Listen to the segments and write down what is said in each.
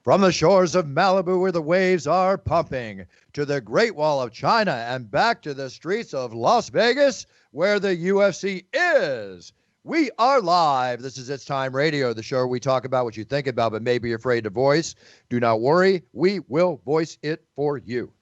From the shores of Malibu where the waves are pumping, to the Great Wall of China and back to the streets of Las Vegas where the UFC is. We are live. This is It's Time Radio, the show where we talk about what you think about but may be afraid to voice. Do not worry, we will voice it for you.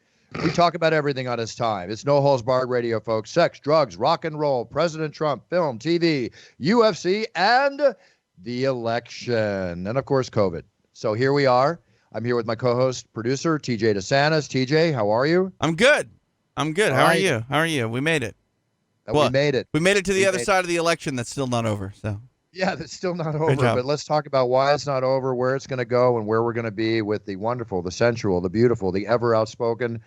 We talk about everything on It's Time. It's No Holds Barred Radio, folks. Sex, drugs, rock and roll, President Trump, film, TV, UFC, and the election. And, of course, COVID. So here we are. I'm here with my co-host, producer, TJ DeSantis. TJ, how are you? I'm good. How are you? How are you? We made it. We made it. We made it to the other side of the election that's still not over. So yeah, that's still not over. But let's talk about why it's not over, where it's going to go, and where we're going to be with the wonderful, the sensual, the beautiful, the ever outspoken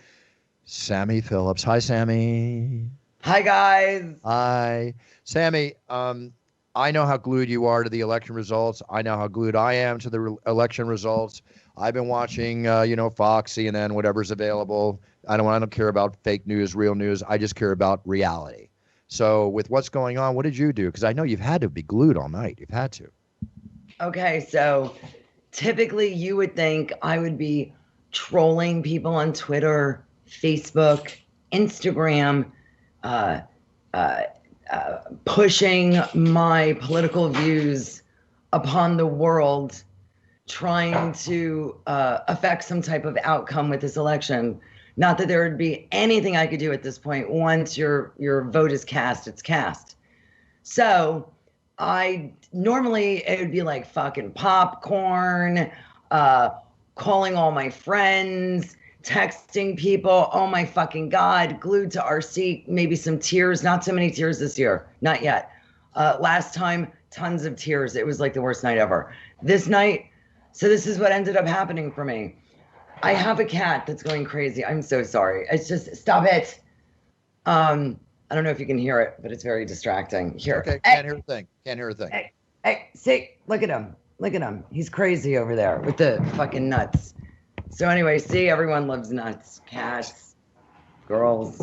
Sammy Phillips. Hi, Sammy. Hi, guys. Hi. Sammy, I know how glued you are to the election results. I know how glued I am to the election results. I've been watching, Fox, CNN, whatever's available. I don't care about fake news, real news. I just care about reality. So with what's going on, what did you do? Because I know you've had to be glued all night. You've had to. Okay, so typically you would think I would be trolling people on Twitter, Facebook, Instagram, pushing my political views upon the world, trying to affect some type of outcome with this election. Not that there would be anything I could do at this point. Once your vote is cast, it's cast. So it would be like fucking popcorn, calling all my friends, texting people. Oh my fucking God, glued to our seat, maybe some tears. Not so many tears this year, not yet. Last time, tons of tears. It was like the worst night ever. This night, so this is what ended up happening for me. I have a cat that's going crazy. I'm so sorry. It's just, stop it. I don't know if you can hear it, but it's very distracting. Here. Okay, can't hear a thing. Hey, see, look at him. He's crazy over there with the fucking nuts. So anyway, see, everyone loves nuts. Cats, girls.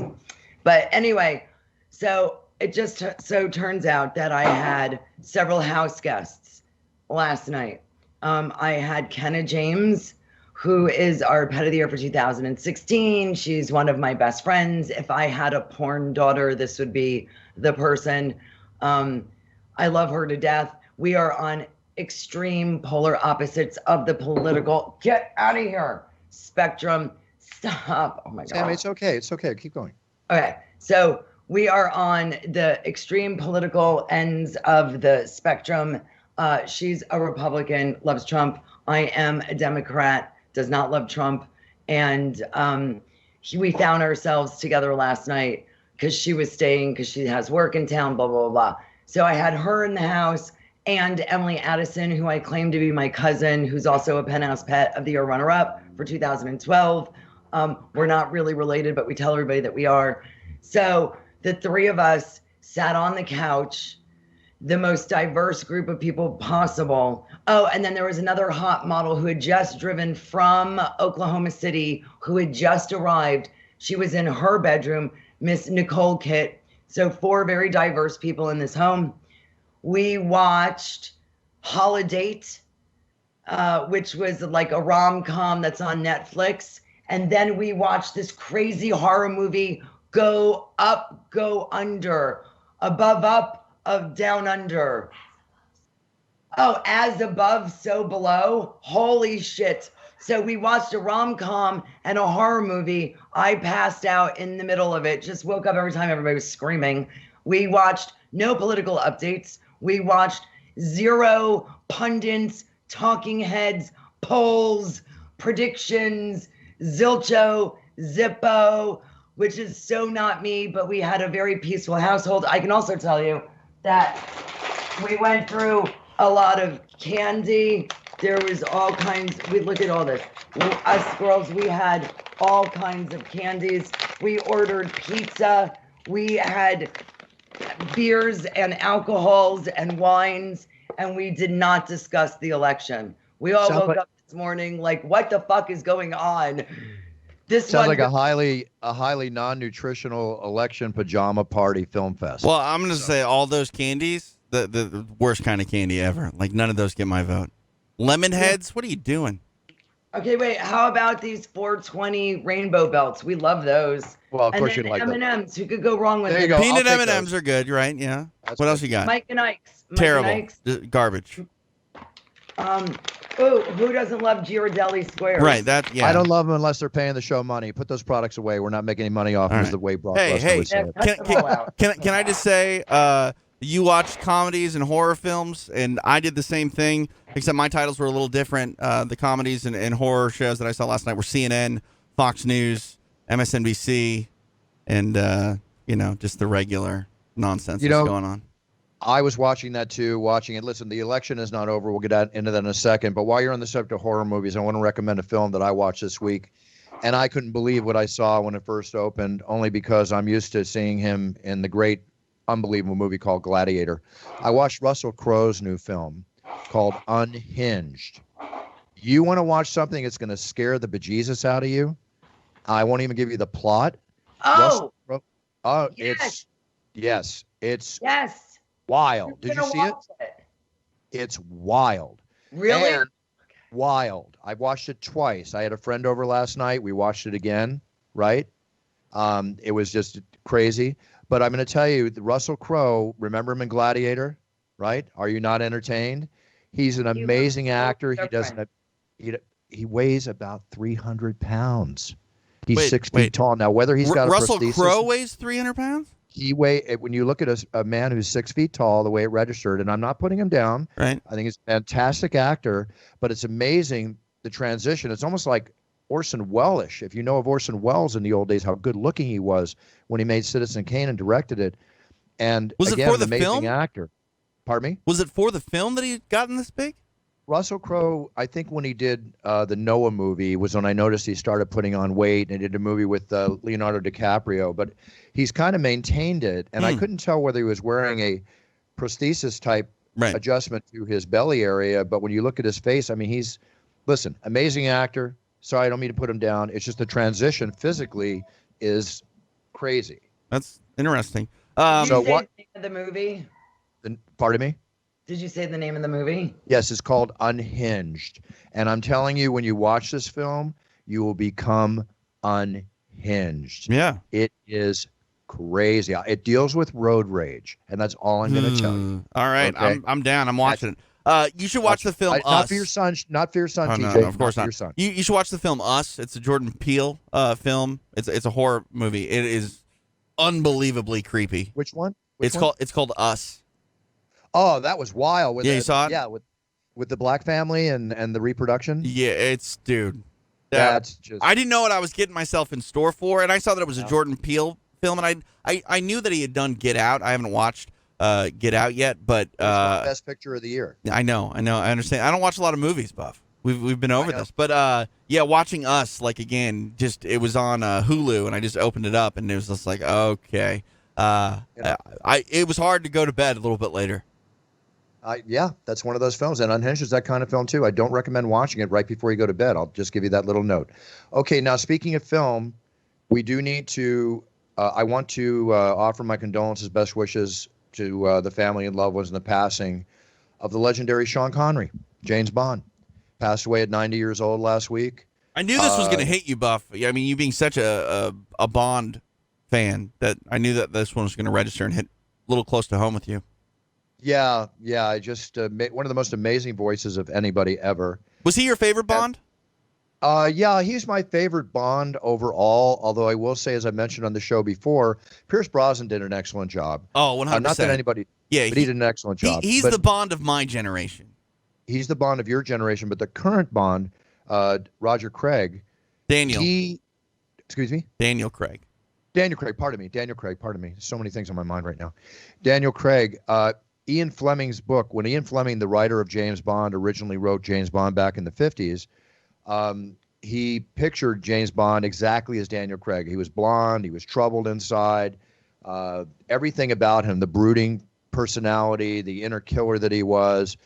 But anyway, so it just so turns out that I had several house guests last night. I had Kenna James, who is our Pet of the Year for 2016. She's one of my best friends. If I had a porn daughter, this would be the person. I love her to death. We are on extreme polar opposites of the political, get out of here, spectrum. Stop. Oh my God. Sammy, it's okay. It's okay. Keep going. Okay. So we are on the extreme political ends of the spectrum. She's a Republican, loves Trump. I am a Democrat, does not love Trump. And we found ourselves together last night because she was staying, because she has work in town, blah, blah, blah. So I had her in the house and Emily Addison, who I claim to be my cousin, who's also a Penthouse Pet of the Year runner-up for 2012. We're not really related, but we tell everybody that we are. So the three of us sat on the couch, the most diverse group of people possible. Oh, and then there was another hot model who had just driven from Oklahoma City, who had just arrived. She was in her bedroom, Miss Nicole Kitt. So 4 very diverse people in this home. We watched Holiday, which was like a rom-com that's on Netflix. And then we watched this crazy horror movie, Go Up, Go Under, Above Up, of Down Under. Oh, As Above, So Below. Holy shit. So we watched a rom-com and a horror movie. I passed out in the middle of it. Just woke up every time everybody was screaming. We watched no political updates. We watched zero pundits, talking heads, polls, predictions, Zilcho, Zippo, which is so not me, but we had a very peaceful household. I can also tell you that we went through a lot of candy. There was all kinds, we look at all this. Us girls, we had all kinds of candies. We ordered pizza. We had beers and alcohols and wines, and we did not discuss the election. We all woke up this morning like, what the fuck is going on? This sounds like a highly non-nutritional election pajama party film fest. Well, I'm going to say all those candies, the worst kind of candy ever. Like, none of those get my vote. Lemon heads, what are you doing? Okay, wait. How about these 420 rainbow belts? We love those. Well, of And course then you like that. M&Ms. Who could go wrong with There you them? go. Peanut I'll take M&Ms are good, right? Yeah. That's What else good. you got? Mike and Ike's. Terrible. Garbage. Who doesn't love Ghirardelli squares? Right. That. Yeah. I don't love them unless they're paying the show money. Put those products away. We're not making any money off them, All is the way Brock Hey, Lesnar hey. would say it. Cut them all out. Can I just say, you watch comedies and horror films, and I did the same thing, except my titles were a little different. The comedies and horror shows that I saw last night were CNN, Fox News, MSNBC, and just the regular nonsense that's going on. I was watching that too, watching it. Listen, the election is not over. We'll get into that in a second. But while you're on the subject of horror movies, I want to recommend a film that I watched this week. And I couldn't believe what I saw when it first opened, only because I'm used to seeing him in the great, unbelievable movie called Gladiator. I watched Russell Crowe's new film called Unhinged. You want to watch something that's going to scare the bejesus out of you? I won't even give you the plot. Oh, It's yes. wild. Did you see it? It's wild. Really? And wild. I watched it twice. I had a friend over last night. We watched it again, right? It was just crazy. But I'm going to tell you, Russell Crowe, remember him in Gladiator, right? Are you not entertained? He's an amazing actor. He weighs about 300 pounds. He's 6 feet tall. Now, whether he's got a Russell prosthesis, Crowe weighs 300 pounds? when you look at a man who's 6 feet tall, the way it registered, and I'm not putting him down. Right. I think he's a fantastic actor, but it's amazing the transition. It's almost like Orson Welles-ish. If you know of Orson Welles in the old days, how good looking he was when he made Citizen Kane and directed it. And Was again, it for the an amazing film? actor. Pardon me? Was it for the film that he gotten this big? Russell Crowe, I think when he did the Noah movie was when I noticed he started putting on weight, and he did a movie with Leonardo DiCaprio. But he's kind of maintained it, and I couldn't tell whether he was wearing a prosthesis type adjustment to his belly area. But when you look at his face, I mean, listen, amazing actor. Sorry, I don't mean to put him down. It's just the transition physically is crazy. That's interesting. Did you say the name of the movie? Pardon me? Did you say the name of the movie? Yes, it's called Unhinged. And I'm telling you, when you watch this film, you will become unhinged. Yeah. It is crazy. It deals with road rage, and that's all I'm going to tell you. All right. Okay? I'm down. I'm watching it. You should watch the film Us. Not for your son, TJ. No, of course not. For not. your son. You should watch the film Us. It's a Jordan Peele film. It's a horror movie. It is unbelievably creepy. Which one? It's called Us. Oh, that was wild. You saw it? Yeah, with the black family and the reproduction. Yeah, dude. That's just. I didn't know what I was getting myself in store for, and I saw that it was a Jordan Peele film, and I knew that he had done Get Out. I haven't watched Get Out yet, but best picture of the year. I know, I understand. I don't watch a lot of movies, Buff. We've been over this, but watching Us, like, again, just it was on Hulu, and I just opened it up, and it was just like, okay, it was hard to go to bed a little bit later. Yeah, that's one of those films, and Unhinged is that kind of film too. I don't recommend watching it right before you go to bed. I'll just give you that little note. Okay, now speaking of film, we do need to. I want to offer my condolences, best wishes to the family and loved ones in the passing of the legendary Sean Connery, James Bond. Passed away at 90 years old last week. I knew this was going to hit you, Buff. I mean, you being such a Bond fan, that I knew that this one was going to register and hit a little close to home with you. Yeah. I just one of the most amazing voices of anybody ever. Was he your favorite Bond? Yeah, he's my favorite Bond overall. Although I will say, as I mentioned on the show before, Pierce Brosnan did an excellent job. Oh, 100%. Not that anybody. Yeah, but he did an excellent job. He's the Bond of my generation. He's the Bond of your generation, but the current Bond, Roger Craig. Daniel. Excuse me? Daniel Craig. Pardon me. So many things on my mind right now. Daniel Craig. Ian Fleming's book, when Ian Fleming, the writer of James Bond, originally wrote James Bond back in the 50s, he pictured James Bond exactly as Daniel Craig. He was blonde. He was troubled inside. Everything about him, the brooding personality, the inner killer that he was,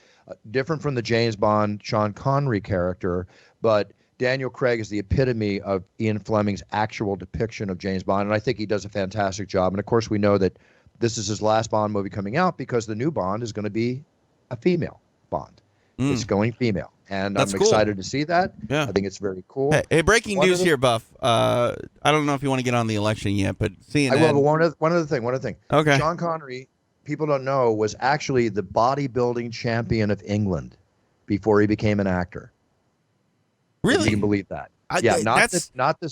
different from the James Bond Sean Connery character, but Daniel Craig is the epitome of Ian Fleming's actual depiction of James Bond, and I think he does a fantastic job. And, of course, we know that this is his last Bond movie coming out because the new Bond is going to be a female Bond. It's going female. and That's I'm cool. excited to see that. Yeah. I think it's very cool. Hey, breaking news here, Buff. I don't know if you want to get on the election yet, but CNN. I will, but one other thing. Okay. Sean Connery, people don't know, was actually the bodybuilding champion of England before he became an actor. Really? If you can believe that. Not the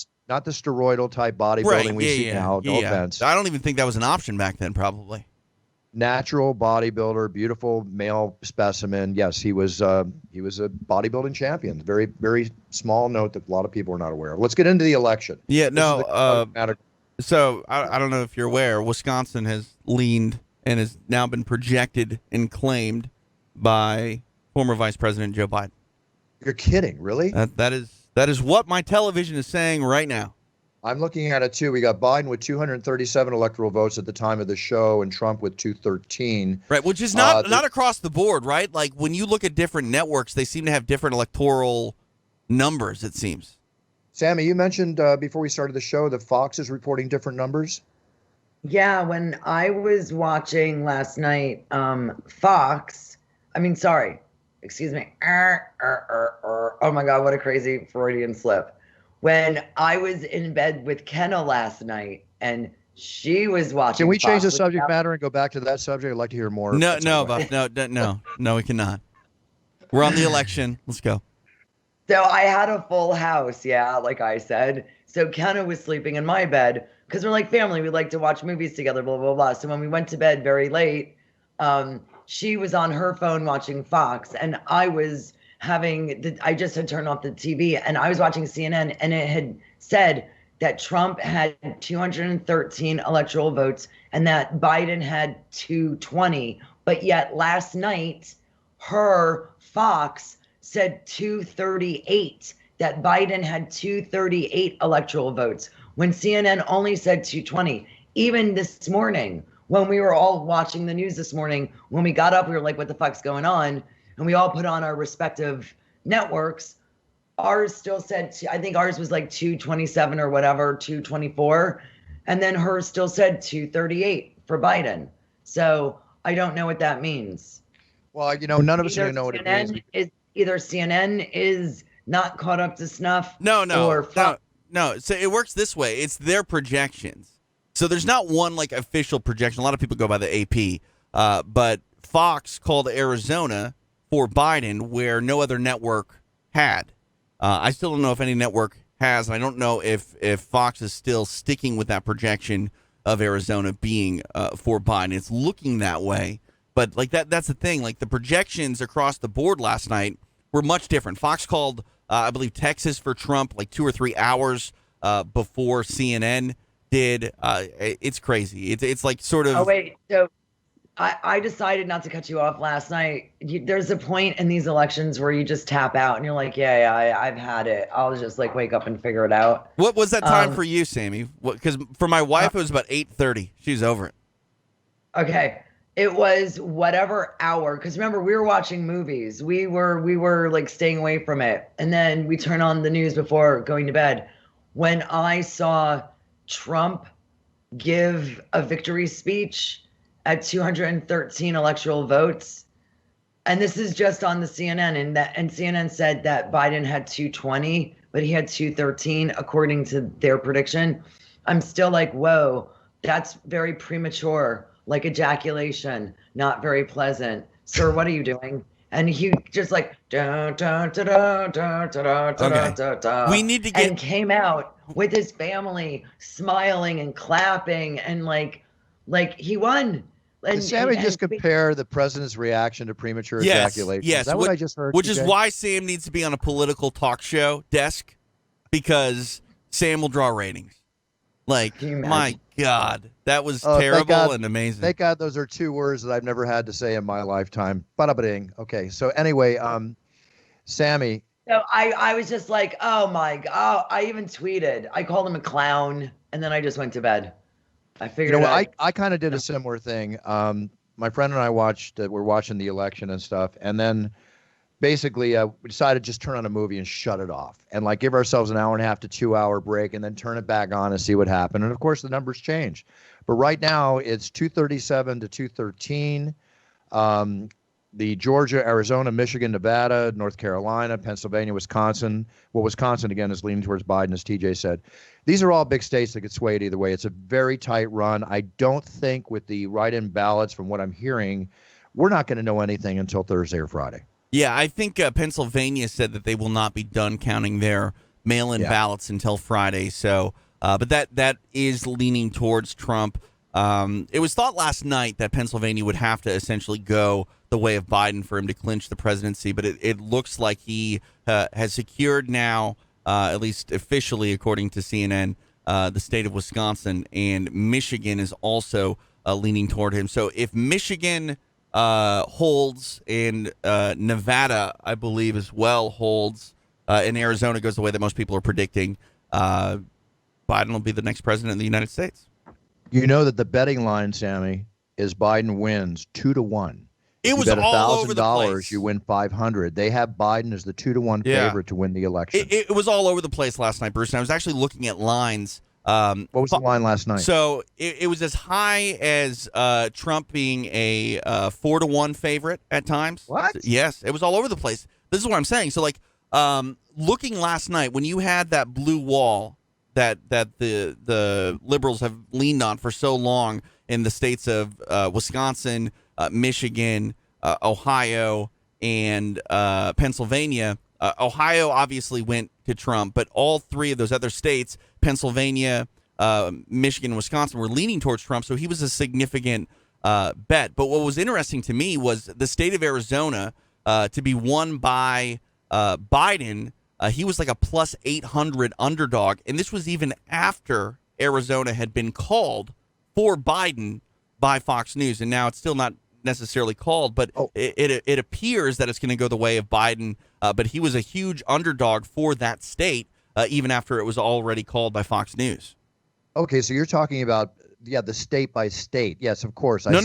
steroidal type bodybuilding we see now. No offense. I don't even think that was an option back then, probably. Natural bodybuilder, beautiful male specimen. Yes, he was a bodybuilding champion. Very, very small note that a lot of people are not aware of. Let's get into the election. Yeah, so I don't know if you're aware, Wisconsin has leaned and has now been projected and claimed by former Vice President Joe Biden. You're kidding, really? That is what my television is saying right now. I'm looking at it too. We got Biden with 237 electoral votes at the time of the show, and Trump with 213. Right, which is not across the board, right? Like when you look at different networks, they seem to have different electoral numbers. It seems. Sammy, you mentioned before we started the show that Fox is reporting different numbers. Yeah, when I was watching last night, excuse me. Oh my God, what a crazy Freudian slip. When I was in bed with Kenna last night and she was watching. Can we change the subject matter and go back to that subject? I'd like to hear more. No, we cannot. We're on the election. Let's go. So I had a full house, like I said. So Kenna was sleeping in my bed because we're like family. We like to watch movies together, blah, blah, blah. So when we went to bed very late, she was on her phone watching Fox, and I was I just had turned off the TV, and I was watching CNN, and it had said that Trump had 213 electoral votes and that Biden had 220. But yet last night, her Fox said 238, that Biden had 238 electoral votes when CNN only said 220. Even this morning, when we were all watching the news this morning, when we got up, we were like, what the fuck's going on? And we all put on our respective networks. Ours still said, I think ours was like 227 or whatever, 224. And then hers still said 238 for Biden. So I don't know what that means. Well, none of us are going to know what it means. Either CNN is not caught up to snuff. No. So it works this way. It's their projections. So there's not one like official projection. A lot of people go by the AP. But Fox called Arizona for Biden where no other network had. I still don't know if any network has. And I don't know if Fox is still sticking with that projection of Arizona being for Biden. It's looking that way. But like that's the thing. Like the projections across the board last night were much different. Fox called, I believe, Texas for Trump like 2 or 3 hours before CNN did. It's crazy. It's like sort of. Oh wait, so I decided not to cut you off last night. There's a point in these elections where you just tap out and you're like, I've had it. I'll just like wake up and figure it out. What was that time for you, Sammy? Because for my wife, it was about 8:30. She's over it. Okay. It was whatever hour. Because remember, we were watching movies. We were like staying away from it. And then we turn on the news before going to bed. When I saw Trump give a victory speech at 213 electoral votes, and this is just on the CNN, and CNN said that Biden had 220, but he had 213 according to their prediction. I'm still like, whoa, that's very premature, like ejaculation, not very pleasant. Sir, what are you doing? And he just like We need to get and came out with his family smiling and clapping and like he won. Did Sammy just compare the president's reaction to premature ejaculation? Yes. Is that what I just heard? Which is why Sam needs to be on a political talk show desk, because Sam will draw ratings. Like, my God, that was terrible and amazing. Thank God those are 2 words that I've never had to say in my lifetime. Bada-ba-ding. Okay, so anyway, Sammy. So I was just like, oh my God. I even tweeted. I called him a clown, and then I just went to bed. I figured I kind of did a similar thing. My friend and I we're watching the election and stuff, and then basically we decided to just turn on a movie and shut it off and like give ourselves an hour and a half to 2 hour break and then turn it back on and see what happened. And of course the numbers change, but right now it's 237 to 213. the Georgia, Arizona, Michigan, Nevada, North Carolina, Pennsylvania, Wisconsin. Well, Wisconsin, again, is leaning towards Biden, as TJ said. These are all big states that get swayed either way. It's a very tight run. I don't think with the write-in ballots, from what I'm hearing, we're not going to know anything until Thursday or Friday. Yeah, I think Pennsylvania said that they will not be done counting their mail-in ballots until Friday. So, but that is leaning towards Trump. It was thought last night that Pennsylvania would have to essentially go the way of Biden for him to clinch the presidency, but it looks like he has secured now, at least officially, according to CNN, the state of Wisconsin, and Michigan is also leaning toward him. So if Michigan holds and Nevada, I believe, as well holds, and Arizona goes the way that most people are predicting, Biden will be the next president of the United States. You know that the betting line, Sammy, is Biden wins 2-1. It was all over the place. You win 500. They have Biden as the 2-1 favorite to win the election. It was all over the place last night, Bruce. And I was actually looking at lines. What was the line last night? So it was as high as Trump being a 4-1 favorite at times. What? Yes, it was all over the place. This is what I'm saying. So, like, looking last night when you had that blue wall that the liberals have leaned on for so long in the states of Wisconsin, Michigan, Ohio, and Pennsylvania. Ohio obviously went to Trump, but all three of those other states, Pennsylvania, Michigan, and Wisconsin, were leaning towards Trump, so he was a significant bet. But what was interesting to me was the state of Arizona to be won by Biden. He was like a plus 800 underdog, and this was even after Arizona had been called for Biden by Fox News, and now it's still not necessarily called, but it appears that it's going to go the way of Biden, but he was a huge underdog for that state, even after it was already called by Fox News. Okay, so you're talking about, the state by state. Yes, of course. No.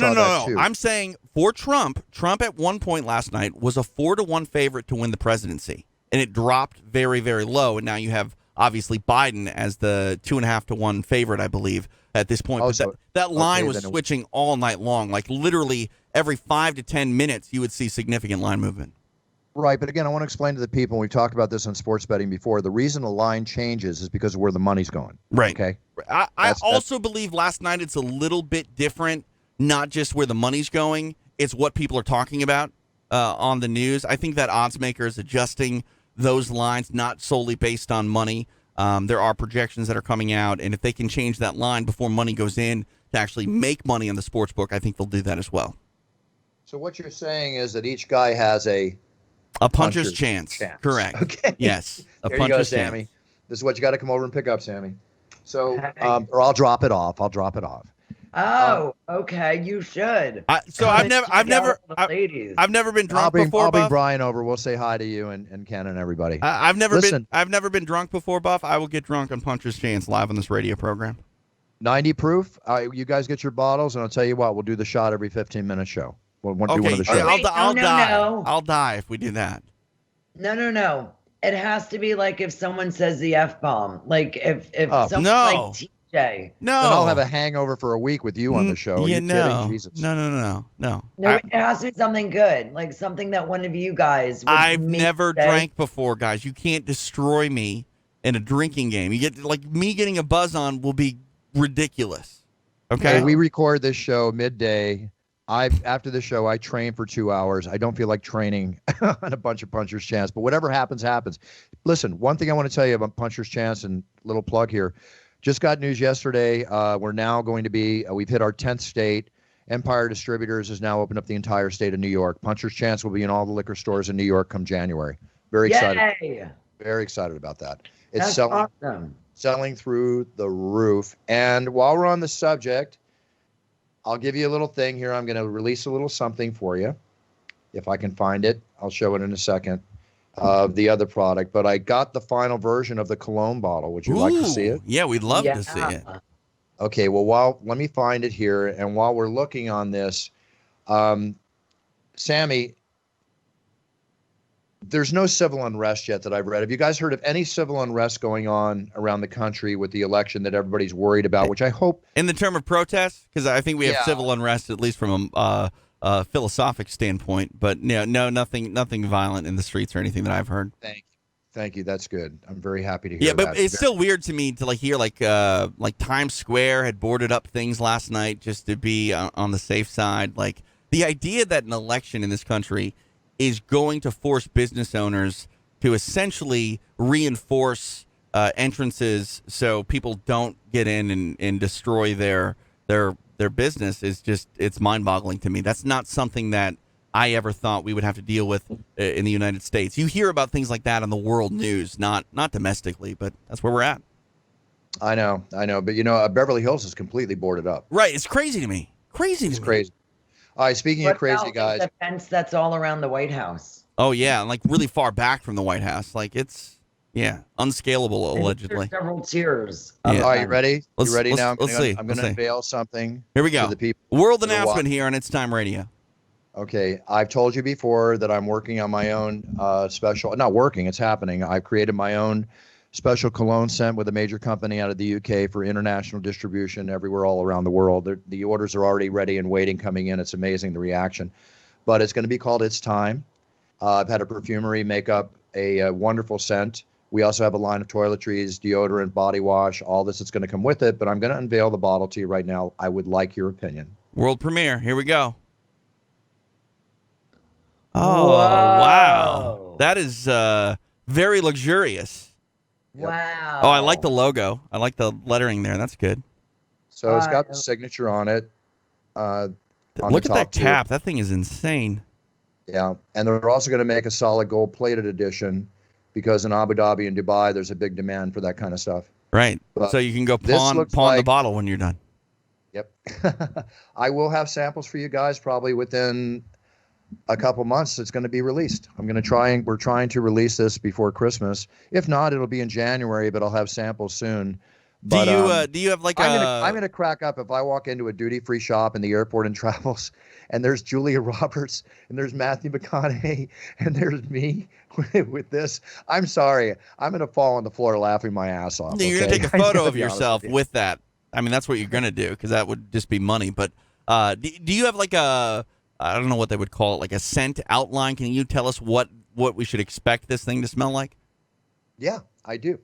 Too. I'm saying for Trump at one point last night was a 4-1 favorite to win the presidency, and it dropped very, very low, and now you have obviously Biden as the 2.5-1 favorite, I believe, at this point. But that line was switching all night long. Like literally every 5 to 10 minutes, you would see significant line movement. Right, but again, I want to explain to the people, and we've talked about this on sports betting before, the reason the line changes is because of where the money's going. Right. Okay. I also believe last night it's a little bit different, not just where the money's going, it's what people are talking about on the news. I think that odds maker is adjusting those lines, not solely based on money. There are projections that are coming out, and if they can change that line before money goes in to actually make money on the sports book, I think they'll do that as well. So what you're saying is that each guy has a puncher's chance. Correct. Okay. Yes. There you go, Sammy. This is what you got to come over and pick up, Sammy. So, or I'll drop it off. Oh, okay. You should. I've never been drunk before. I'll bring Brian over. We'll say hi to you and Ken and everybody. I've never been drunk before, Buff. I will get drunk on Puncher's Chance live on this radio program. 90 proof. You guys get your bottles, and I'll tell you what. We'll do the shot every 15-minute show. We'll do one of the shows. I'll die. I'll die if we do that. No. It has to be like if someone says the F-bomb. Like if someone like TJ. No. Then I'll have a hangover for a week with you on the show. Yeah, kidding? Jesus. No, it has to be something good. Like something that one of you guys would I've never drank before, guys. You can't destroy me in a drinking game. You get like me getting a buzz on will be ridiculous. Okay. We record this show midday. After the show, I train for 2 hours. I don't feel like training on a bunch of Puncher's Chance, but whatever happens, happens. Listen, one thing I want to tell you about Puncher's Chance, and little plug here, just got news yesterday. We're now going to be, we've hit our 10th state. Empire Distributors has now opened up the entire state of New York. Puncher's Chance will be in all the liquor stores in New York come January. Very excited. Yay! Very excited about that. That's awesome. Selling through the roof. And while we're on the subject, I'll give you a little thing here. I'm going to release a little something for you. If I can find it, I'll show it in a second, of the other product. But I got the final version of the cologne bottle. Would you like to see it? Yeah, we'd love to see it. Okay, well, let me find it here. And while we're looking on this, Sammy, there's no civil unrest yet that I've read. Have you guys heard of any civil unrest going on around the country with the election that everybody's worried about, which I hope... In the term of protest? Because I think we have civil unrest, at least from a philosophic standpoint. But nothing violent in the streets or anything that I've heard. Thank you. That's good. I'm very happy to hear Yeah, that. but it's still weird to me to hear like Times Square had boarded up things last night just to be on the safe side. Like the idea that an election in this country is going to force business owners to essentially reinforce entrances so people don't get in and destroy their business is it's mind-boggling to me. That's not something that I ever thought we would have to deal with in the United States. You hear about things like that on the world news, not domestically, but that's where we're at. I know. But, Beverly Hills is completely boarded up. Right. It's crazy to me. It's crazy. All right, speaking of crazy, guys. The fence that's all around the White House. Oh, yeah, and like really far back from the White House. Like it's, unscalable, allegedly. There's several tiers. All right, you ready? Let's see. Now? I'm going to unveil something. Here we go. To the people. World announcement here on It's Time Radio. Okay, I've told you before that I'm working on my own special. Not working, it's happening. I've created my own special cologne scent with a major company out of the UK for international distribution everywhere all around the world. The orders are already ready and waiting, coming in. It's amazing, the reaction. But it's going to be called It's Time. I've had a perfumery make up a wonderful scent. We also have a line of toiletries, deodorant, body wash, all this is going to come with it. But I'm going to unveil the bottle to you right now. I would like your opinion. World premiere. Here we go. Oh, wow. That is very luxurious. Wow. Oh, I like the logo. I like the lettering there. That's good. So it's got the signature on it. Look at that cap. That thing is insane. Yeah. And they're also going to make a solid gold-plated edition because in Abu Dhabi and Dubai, there's a big demand for that kind of stuff. Right. But so you can go pawn the bottle when you're done. Yep. I will have samples for you guys probably within a couple months. It's going to be released. We're trying to release this before Christmas. If not, it'll be in January, but I'll have samples soon. But, do you have like I'm going to crack up if I walk into a duty-free shop in the airport and travels and there's Julia Roberts and there's Matthew McConaughey and there's me with this. I'm sorry. I'm going to fall on the floor laughing my ass off. You're going to take a photo of yourself with that. I mean, that's what you're going to do because that would just be money. But do you have like I don't know what they would call it, like a scent outline? Can you tell us what we should expect this thing to smell like? Yeah, I do.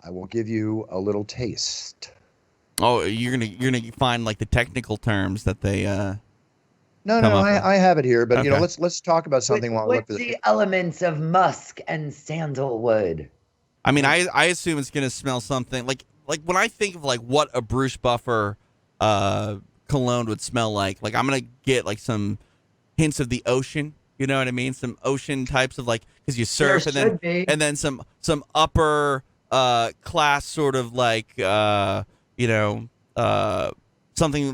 I will give you a little taste. Oh, you're gonna find like the technical terms that they. No, I have it here, but okay. Let's talk about something while we look for the elements of musk and sandalwood. I mean, I assume it's gonna smell something like when I think of like what a Bruce Buffer cologne would smell like I'm gonna get like some hints of the ocean. You know what I mean? Some ocean types of like because you surf and then some upper class sort of like something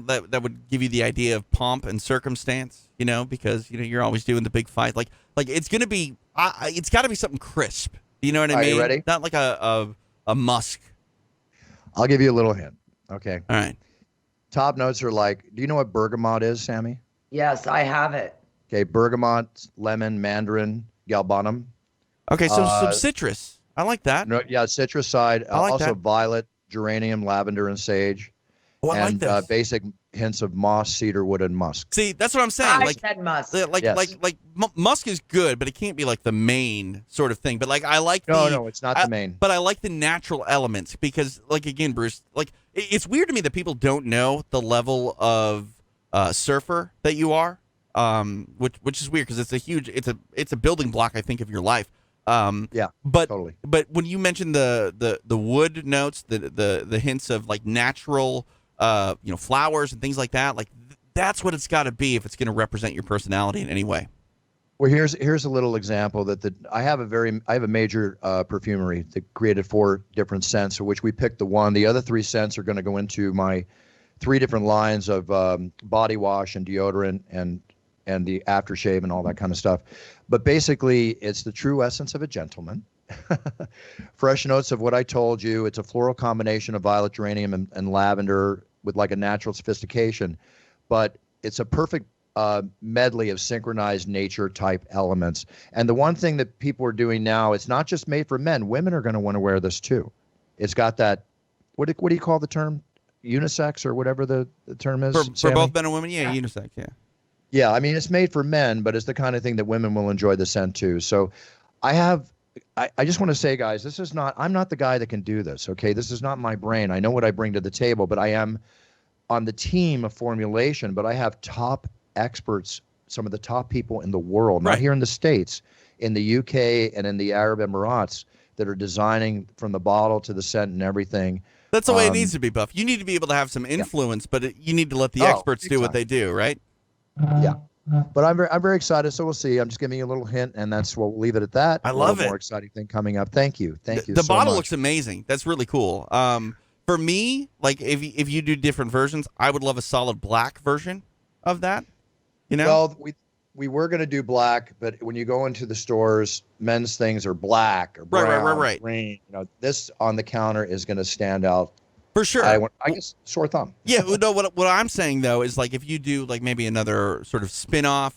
that would give you the idea of pomp and circumstance, because you're always doing the big fight. Like it's gonna be it's got to be something crisp. You know what I mean? Are you ready? Not like a musk. I'll give you a little hint. Okay. All right. Top notes are like, do you know what bergamot is, Sammy? Yes, I have it. Okay, bergamot, lemon, mandarin, galbanum. Okay, so some citrus. I like that. No, yeah, citrus side. I like also that. Violet, geranium, lavender, and sage. Oh, I and like this. Basic hints of moss, cedar wood, and musk. See, that's what I'm saying. I said musk. Musk is good, but it can't be like the main sort of thing. But like I like no, it's not the main. But I like the natural elements because, like again, Bruce, like it's weird to me that people don't know the level of surfer that you are, which is weird because it's a building block I think of your life. But totally. But when you mentioned the wood notes, the hints of like natural, flowers and things like that, like that's what it's got to be if it's going to represent your personality in any way. Well, here's a little example that I have a major perfumery that created 4 different scents, of which we picked the one. The other 3 scents are going to go into my 3 different lines of body wash and deodorant and the aftershave and all that kind of stuff. But basically, it's the true essence of a gentleman. Fresh notes of what I told you. It's a floral combination of violet, geranium, and lavender with like a natural sophistication. But it's a perfect medley of synchronized nature type elements. And the one thing that people are doing now, it's not just made for men. Women are going to want to wear this too. It's got that, what do you call the term? unisex or whatever the term is. For both men and women, yeah, unisex, yeah. Yeah, I mean, it's made for men, but it's the kind of thing that women will enjoy the scent too. So I just want to say, guys, I'm not the guy that can do this, okay? This is not my brain. I know what I bring to the table, but I am on the team of formulation, but I have top experts, some of the top people in the world, not here in the States, in the UK and in the Arab Emirates, that are designing from the bottle to the scent and everything. That's the way it needs to be, Buff. You need to be able to have some influence, but you need to let the experts do what they do, right? Yeah. But I'm very excited, so we'll see. I'm just giving you a little hint, and we'll leave it at that. I love it. More exciting thing coming up. Thank you. The bottle looks amazing. That's really cool. For me, like if you do different versions, I would love a solid black version of that. You know? Well, we were going to do black, but when you go into the stores, men's things are black or brown, right. green. You know, this on the counter is going to stand out. For sure. I guess sore thumb. Yeah, no, what I'm saying, though, is like if you do like maybe another sort of spin-off,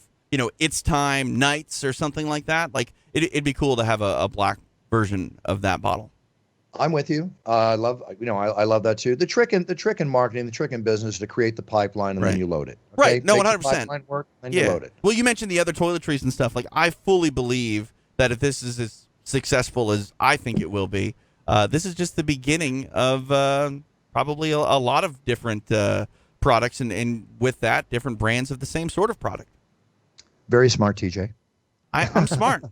It's Time, Nights, or something like that, like it'd be cool to have a black version of that bottle. I'm with you. I love that too. The trick in marketing, the trick in business is to create the pipeline and then you load it. Okay? Right. No, Make 100%. the pipeline work, then you load it. Well, you mentioned the other toiletries and stuff. Like, I fully believe that if this is as successful as I think it will be, this is just the beginning of probably a lot of different products, and with that, different brands of the same sort of product. Very smart, TJ. I'm smart.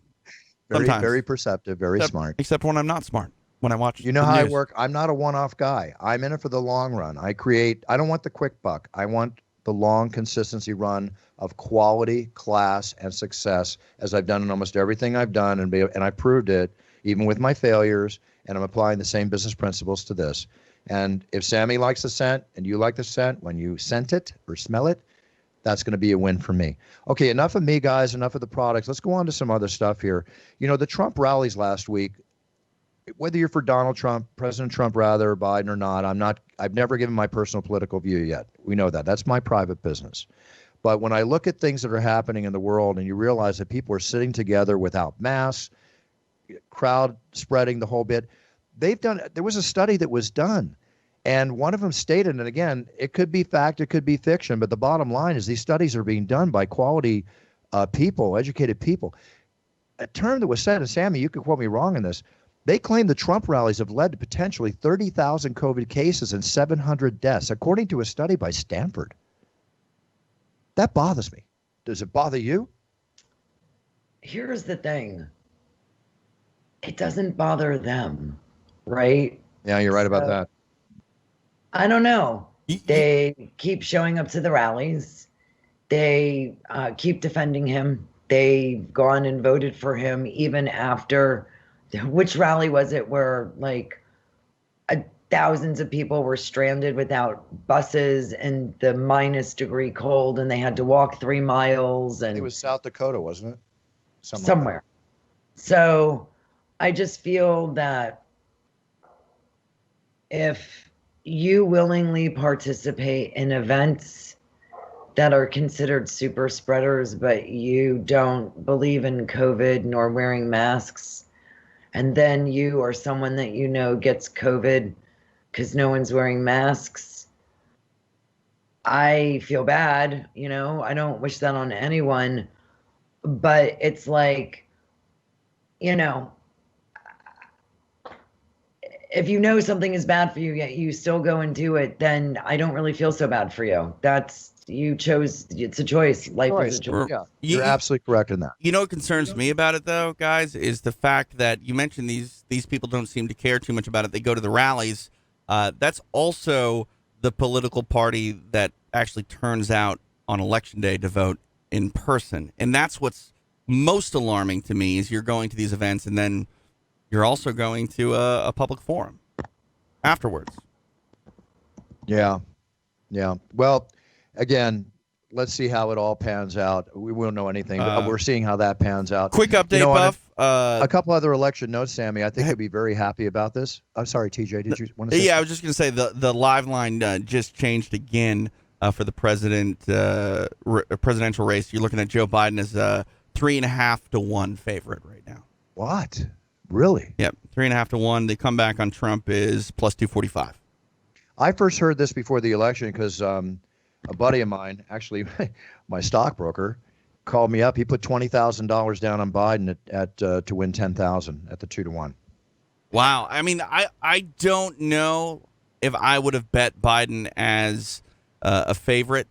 Very perceptive, very smart. Except when I'm not smart. When I watch how I work. I'm not a one-off guy. I'm in it for the long run. I don't want the quick buck. I want the long consistency run of quality, class, and success, as I've done in almost everything I've done, and I proved it even with my failures, and I'm applying the same business principles to this. And if Sammy likes the scent and you like the scent, when you scent it or smell it, that's going to be a win for me. Okay, enough of me, guys, enough of the products. Let's go on to some other stuff here. The Trump rallies last week, whether you're for Donald Trump, President Trump rather, Biden or not, I've never given my personal political view yet. We know that. That's my private business. But when I look at things that are happening in the world and you realize that people are sitting together without masks, crowd spreading the whole bit, there was a study that was done. And one of them stated, and again, it could be fact, it could be fiction, but the bottom line is these studies are being done by quality people, educated people. A term that was said, and Sammy, you could quote me wrong in this, they claim the Trump rallies have led to potentially 30,000 COVID cases and 700 deaths, according to a study by Stanford. That bothers me. Does it bother you? Here's the thing. It doesn't bother them, right? Yeah, you're right about that. I don't know. They keep showing up to the rallies. They keep defending him. They've gone and voted for him even after... Which rally was it where like thousands of people were stranded without buses and the -degree cold and they had to walk 3 miles? And it was South Dakota, wasn't it? Somewhere. So I just feel that if you willingly participate in events that are considered super spreaders, but you don't believe in COVID nor wearing masks, and then you or someone that gets COVID because no one's wearing masks, I feel bad. I don't wish that on anyone, but it's like, if something is bad for you, yet you still go and do it, then I don't really feel so bad for you. You chose, it's a choice. Life is a choice. Yeah, you're absolutely correct in that. What concerns me about it, though, guys, is the fact that you mentioned these people don't seem to care too much about it. They go to the rallies. That's also the political party that actually turns out on Election Day to vote in person. And that's what's most alarming to me is you're going to these events and then you're also going to a public forum afterwards. Yeah. Well, again, let's see how it all pans out. We won't know anything, but we're seeing how that pans out. Quick update, Buff. A couple other election notes, Sammy. I think you'd be very happy about this. I'm sorry, TJ. Did you want to say something? I was just going to say the live line just changed again for the presidential race. You're looking at Joe Biden as a 3.5 to 1 favorite right now. What? Really? Yep, 3.5 to 1. The comeback on Trump is plus 245. I first heard this before the election because a buddy of mine, actually my stockbroker, called me up. He put $20,000 down on Biden at to win 10,000 at the 2-1. Wow. I mean, I don't know if I would have bet Biden as a favorite,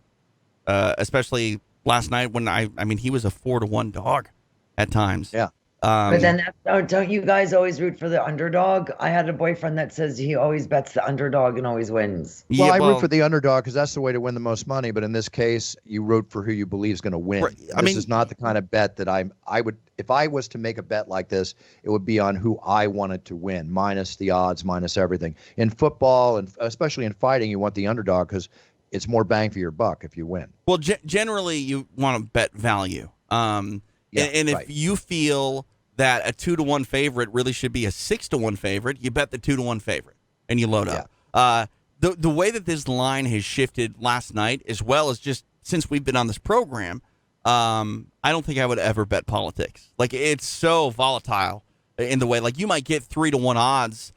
especially last night when I mean, he was a 4-1 dog at times. Yeah. But then don't you guys always root for the underdog? I had a boyfriend that says he always bets the underdog and always wins. Well, Yeah, I root for the underdog because that's the way to win the most money. But in this case, you root for who you believe is going to win. Right. This is not the kind of bet that I would, if I was to make a bet like this, it would be on who I wanted to win, minus the odds, minus everything. In football, and especially in fighting, you want the underdog because it's more bang for your buck if you win. Well, generally, you want to bet value. And if you feel that a 2-1 favorite really should be a 6-1 favorite, you bet the 2-1 favorite and you load up. The way that this line has shifted last night, as well as just since we've been on this program, I don't think I would ever bet politics. Like, it's so volatile in the way, like, you might get 3-1 odds,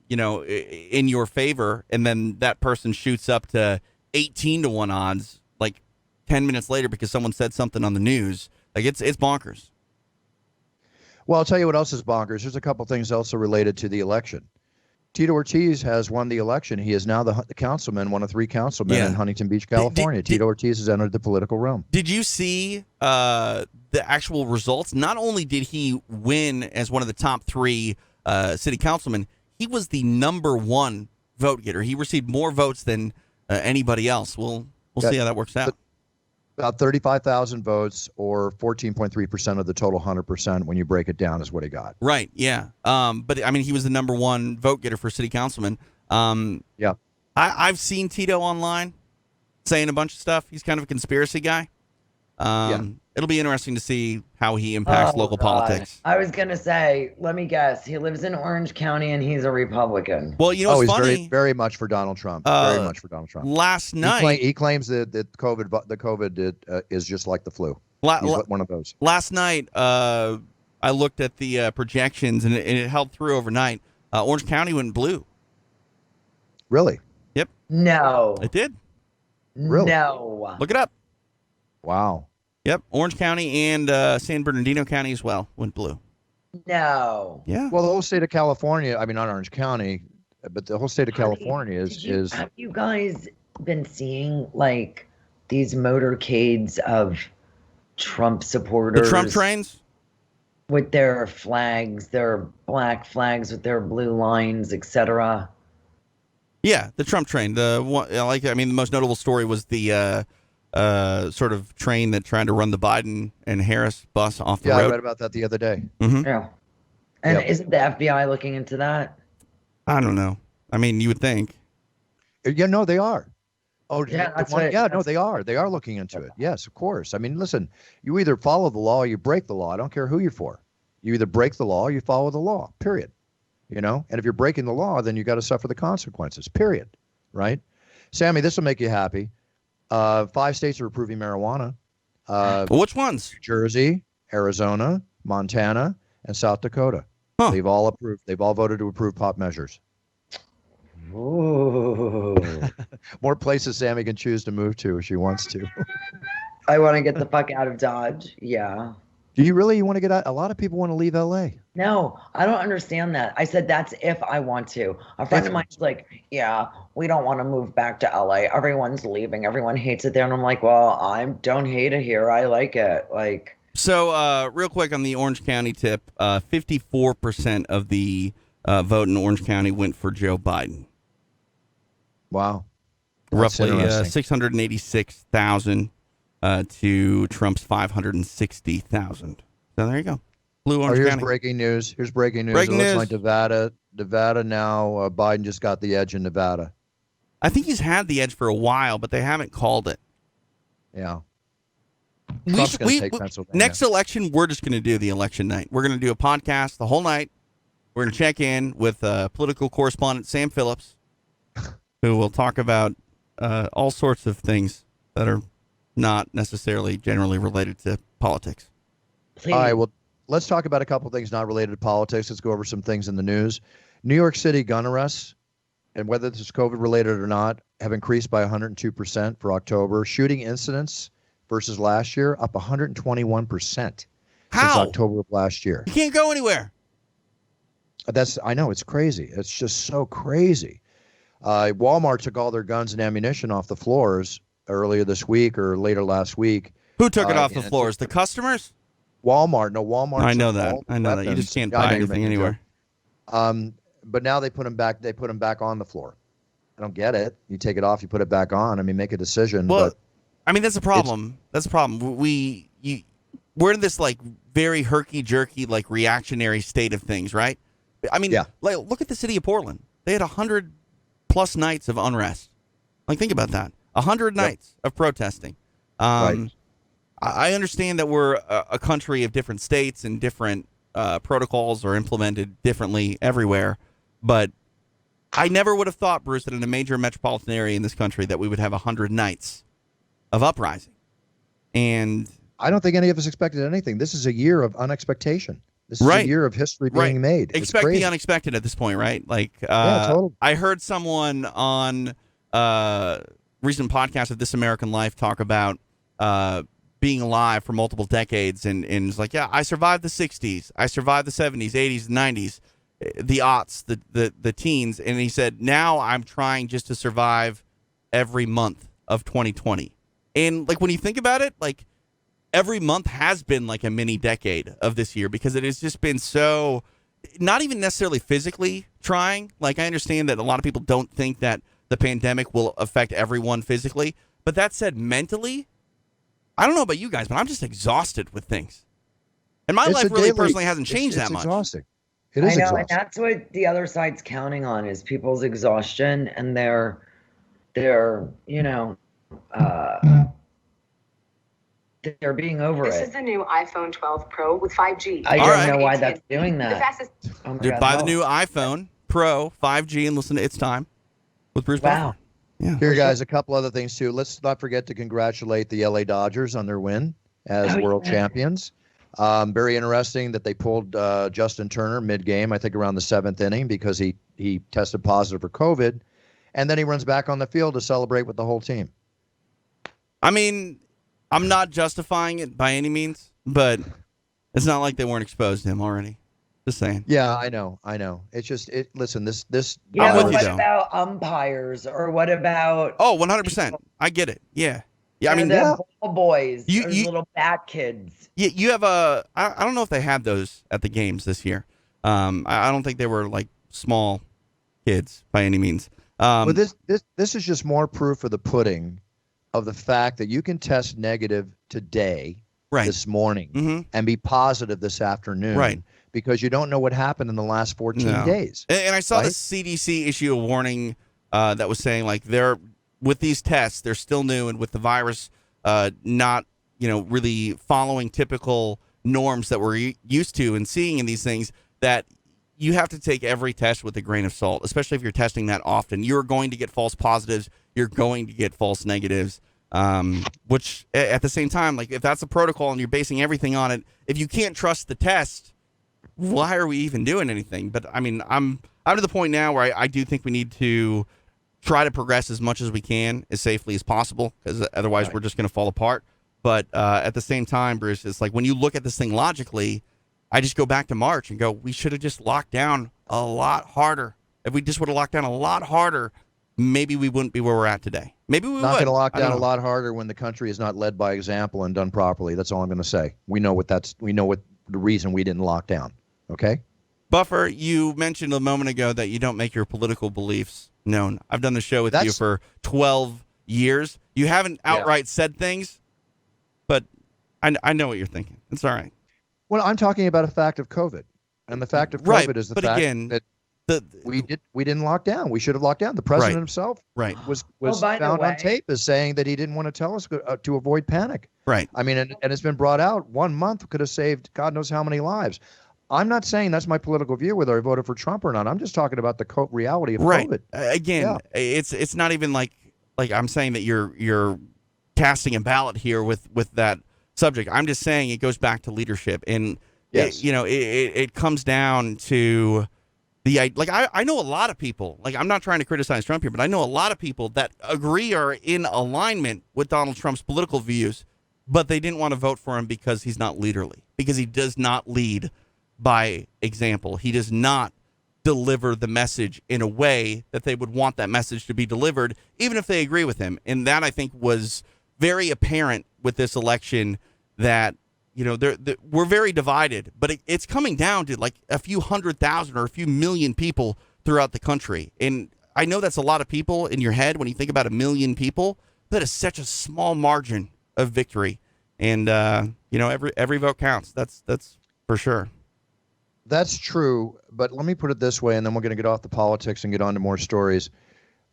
in your favor, and then that person shoots up to 18-1 odds, like 10 minutes later because someone said something on the news. Like, it's bonkers. Well, I'll tell you what else is bonkers. There's a couple things also related to the election. Tito Ortiz has won the election. He is now the councilman, one of 3 councilmen in Huntington Beach, California. Tito Ortiz has entered the political realm. Did you see the actual results? Not only did he win as one of the top 3 city councilmen, he was the number 1 vote getter. He received more votes than anybody else. We'll see how that works out. About 35,000 votes, or 14.3% of the total 100% when you break it down, is what he got. Right, yeah. But, I mean, he was the number 1 vote getter for city councilman. Yeah. I've seen Tito online saying a bunch of stuff. He's kind of a conspiracy guy. It'll be interesting to see how he impacts local politics. I was going to say, let me guess. He lives in Orange County and he's a Republican. Well, you know what's he's funny? very much for Donald Trump. Very much for Donald Trump. Last night. He claims that COVID is just like the flu. He's one of those. Last night, I looked at the projections, and it held through overnight. Orange County went blue. Really? Yep. No. It did. Really? No. Look it up. Wow. Yep, Orange County and San Bernardino County as well went blue. No. Yeah. Well, the whole state of California, I mean, not Orange County, but the whole state of California is. Have you guys been seeing, like, these motorcades of Trump supporters? The Trump trains? With their flags, their black flags with their blue lines, etc. Yeah, the Trump train. The most notable story was the sort of train that tried to run the Biden and Harris bus off the road. Yeah, I read about that the other day. Mm-hmm. Yeah. And isn't the FBI looking into that? I don't know. I mean, you would think. Yeah, no, they are. Oh, yeah, they are. They are looking into it. Yes, of course. I mean, listen, you either follow the law or you break the law. I don't care who you're for. You either break the law or you follow the law, period. And if you're breaking the law, then you got to suffer the consequences, period. Right? Sammy, this will make you happy. 5 states are approving marijuana. Which ones? New Jersey, Arizona, Montana, and South Dakota. Huh. They've all approved. They've all voted to approve pop measures. Ooh. More places Sammy can choose to move to if she wants to. I want to get the fuck out of Dodge. Yeah. Do you really? You want to get out? A lot of people want to leave LA. No, I don't understand that. I said that's if I want to. A friend of mine's like, yeah, we don't want to move back to LA. Everyone's leaving. Everyone hates it there. And I'm like, well, I don't hate it here. I like it. Like. So real quick on the Orange County tip, 54% of the vote in Orange County went for Joe Biden. Wow. Roughly 686,000 to Trump's 560,000. So there you go. Blue Orange County. Breaking news. Here's breaking news. Breaking it looks news. like Nevada now, Biden just got the edge in Nevada. I think he's had the edge for a while, but they haven't called it. Yeah. Trump's going to take Pennsylvania. Next election, we're just going to do the election night. We're going to do a podcast the whole night. We're going to check in with political correspondent Sam Phillips, who will talk about all sorts of things that are not necessarily generally related to politics. Please. All right, well, let's talk about a couple things not related to politics. Let's go over some things in the news. New York City gun arrests and whether this is COVID related or not, have increased by 102% for October. Shooting incidents versus last year up 121% since How? October of last year. You can't go anywhere. I know, it's crazy. It's just so crazy. Walmart took all their guns and ammunition off the floors earlier this week or later last week. Who took it off the floors? The customers? Walmart. No, Walmart. I know that. I know that. You just can't buy anything anywhere. But now they put them back. They put them back on the floor. I don't get it. You take it off, you put it back on. I mean, make a decision. Well, but I mean, that's a problem. That's a problem. We're in this like very herky-jerky, like reactionary state of things, right? I mean, like, look at the city of Portland. They had 100+ nights of unrest. Like, think about that. 100 nights of protesting. Right. I understand that we're a country of different states and different protocols are implemented differently everywhere, but I never would have thought, Bruce, that in a major metropolitan area in this country that we would have 100 nights of uprising. And I don't think any of us expected anything. This is a year of unexpectation. This is a year of history being made. Expect the unexpected at this point, right? Like, totally. I heard someone on recent podcast of This American Life talk about being alive for multiple decades, and it's like, yeah, I survived the 60s, I survived the 70s, 80s, 90s, the aughts, the teens, and he said, now I'm trying just to survive every month of 2020. And like, when you think about it, like, every month has been like a mini decade of this year because it has just been so, not even necessarily physically trying. Like, I understand that a lot of people don't think that the pandemic will affect everyone physically, but that said, mentally, I don't know about you guys, but I'm just exhausted with things. And my life really personally hasn't changed that much. It's exhausting. It is exhausting. And that's what the other side's counting on is people's exhaustion and their they're being over This it. is the new iPhone 12 Pro with 5G. I don't know why that's doing that. The fastest. Oh my Dude, God, buy no. the new iPhone Pro 5G and listen to It's Time with Bruce Buffer. Wow. Yeah. Here, guys, a couple other things, too. Let's not forget to congratulate the LA Dodgers on their win as world champions. Very interesting that they pulled Justin Turner mid-game, I think around the 7th inning, because he tested positive for COVID. And then he runs back on the field to celebrate with the whole team. I mean, I'm not justifying it by any means, but it's not like they weren't exposed to him already. Just saying. Yeah, I know. It's just, listen, this. Yeah, I'm with you, what though. about umpires or what about? Oh, 100%. I get it. Yeah. Yeah, I mean, the ball boys, You- or you- little bat kids. you have I don't know if they had those at the games this year. I don't think they were like small kids by any means. But this is just more proof of the pudding of the fact that you can test negative today, this morning, and be positive this afternoon, because you don't know what happened in the last 14 days. And I saw the CDC issue a warning that was saying, like, with these tests, they're still new, and with the virus not really following typical norms that we're used to and seeing in these things, that you have to take every test with a grain of salt, especially if you're testing that often. You're going to get false positives. You're going to get false negatives, which at the same time, like, if that's a protocol and you're basing everything on it, if you can't trust the test, why are we even doing anything? But I mean, I'm to the point now where I do think we need to try to progress as much as we can as safely as possible, because otherwise we're just going to fall apart. But at the same time, Bruce, it's like when you look at this thing logically, I just go back to March and go, we should have just locked down a lot harder. If we just would have locked down a lot harder, maybe we wouldn't be where we're at today. Maybe we would. Not going to lock down a lot harder when the country is not led by example and done properly. That's all I'm going to say. We know what the reason we didn't lock down. Okay? Buffer, you mentioned a moment ago that you don't make your political beliefs known. I've done the show with you for 12 years. You haven't outright said things, but I know what you're thinking. It's all right. Well, I'm talking about a fact of COVID, and the fact of COVID is the fact that we didn't lock down. We should have locked down. The president himself was found on tape as saying that he didn't want to tell us to avoid panic. Right. I mean, and it's been brought out. 1 month could have saved God knows how many lives. I'm not saying that's my political view, whether I voted for Trump or not. I'm just talking about the reality of COVID. Again, it's not even like I'm saying that you're casting a ballot here with that subject. I'm just saying it goes back to leadership, and it comes down to I know a lot of people, like, I'm not trying to criticize Trump here, but I know a lot of people that agree are in alignment with Donald Trump's political views, but they didn't want to vote for him because he's not leaderly, because he does not lead by example. He does not deliver the message in a way that they would want that message to be delivered, even if they agree with him. And that, I think, was very apparent with this election, that we're very divided, but it's coming down to like a few 100,000 or a few million people throughout the country. And I know that's a lot of people in your head when you think about 1 million people. That is such a small margin of victory. And, every vote counts. That's for sure. That's true. But let me put it this way, and then we're going to get off the politics and get on to more stories.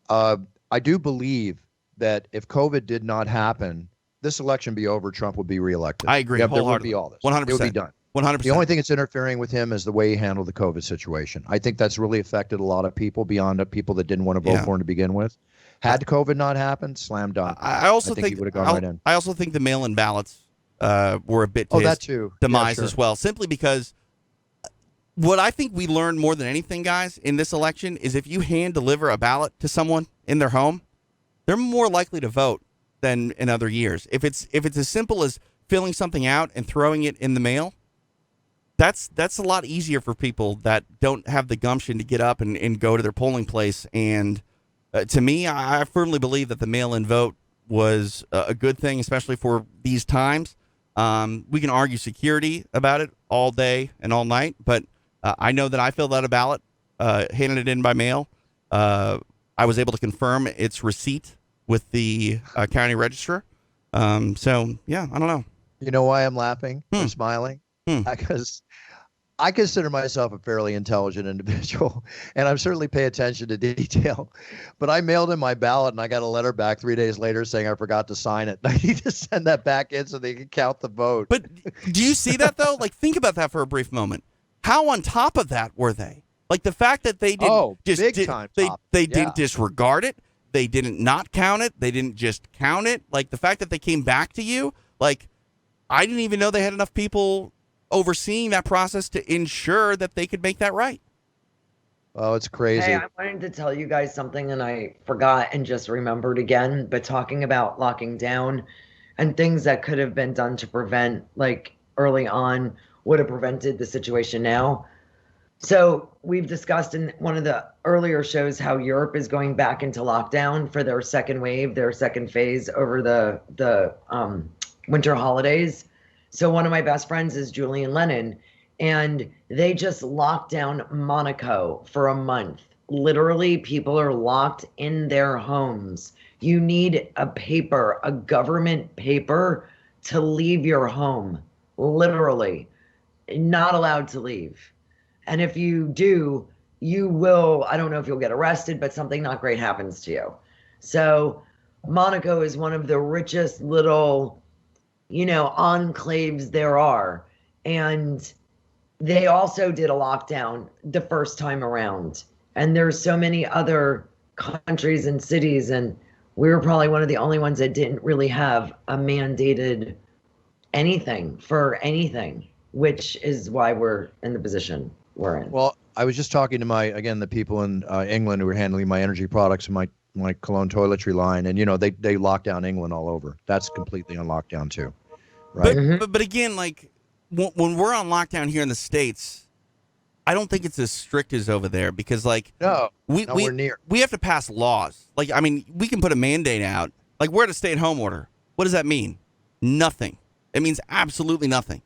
I do believe that if COVID did not happen, this election be over, Trump would be reelected. I agree. There would be all this. 100%. It would be done. 100%. The only thing that's interfering with him is the way he handled the COVID situation. I think that's really affected a lot of people beyond the people that didn't want to vote for him to begin with. Had COVID not happened, slam dunk. I think he would have gone right in. I also think the mail-in ballots were a bit to that too. demise as well, simply because what I think we learned more than anything, guys, in this election is if you hand deliver a ballot to someone in their home, they're more likely to vote than in other years. If it's as simple as filling something out and throwing it in the mail, that's a lot easier for people that don't have the gumption to get up and go to their polling place. And to me, I firmly believe that the mail-in vote was a good thing, especially for these times. We can argue security about it all day and all night, but I know that I filled out a ballot, handed it in by mail. I was able to confirm its receipt with the county register. So, yeah, I don't know. You know why I'm laughing or smiling? Because I consider myself a fairly intelligent individual, and I certainly pay attention to detail. But I mailed in my ballot, and I got a letter back 3 days later saying I forgot to sign it. I need to send that back in so they can count the vote. But do you see that, though? Like, think about that for a brief moment. How on top of that were they? Like, the fact that they didn't they didn't disregard it. They didn't not count it. They didn't just count it. Like, the fact that they came back to you, like, I didn't even know they had enough people overseeing that process to ensure that they could make that right. Oh, it's crazy. Hey, I wanted to tell you guys something, and I forgot and just remembered again, but talking about locking down and things that could have been done to prevent, like, early on would have prevented the situation now. So we've discussed in one of the earlier shows how Europe is going back into lockdown for their second wave, their second phase over the winter holidays. So one of my best friends is Julian Lennon, and they just locked down Monaco for a month. Literally, people are locked in their homes. You need a paper, a government paper, to leave your home. Literally, not allowed to leave. And if you do, you will, I don't know if you'll get arrested, but something not great happens to you. So Monaco is one of the richest little, enclaves there are. And they also did a lockdown the first time around. And there's so many other countries and cities, and we were probably one of the only ones that didn't really have a mandated anything for anything, which is why we're in the position we're in. Well, I was just talking to the people in England who were handling my energy products and my cologne toiletry line, and they locked down England all over. That's completely on lockdown too, right? But again, like when we're on lockdown here in the States, I don't think it's as strict as over there, because nowhere near. We have to pass laws. Like, I mean, we can put a mandate out. Like, we're at a stay-at-home order. What does that mean? Nothing. It means absolutely nothing.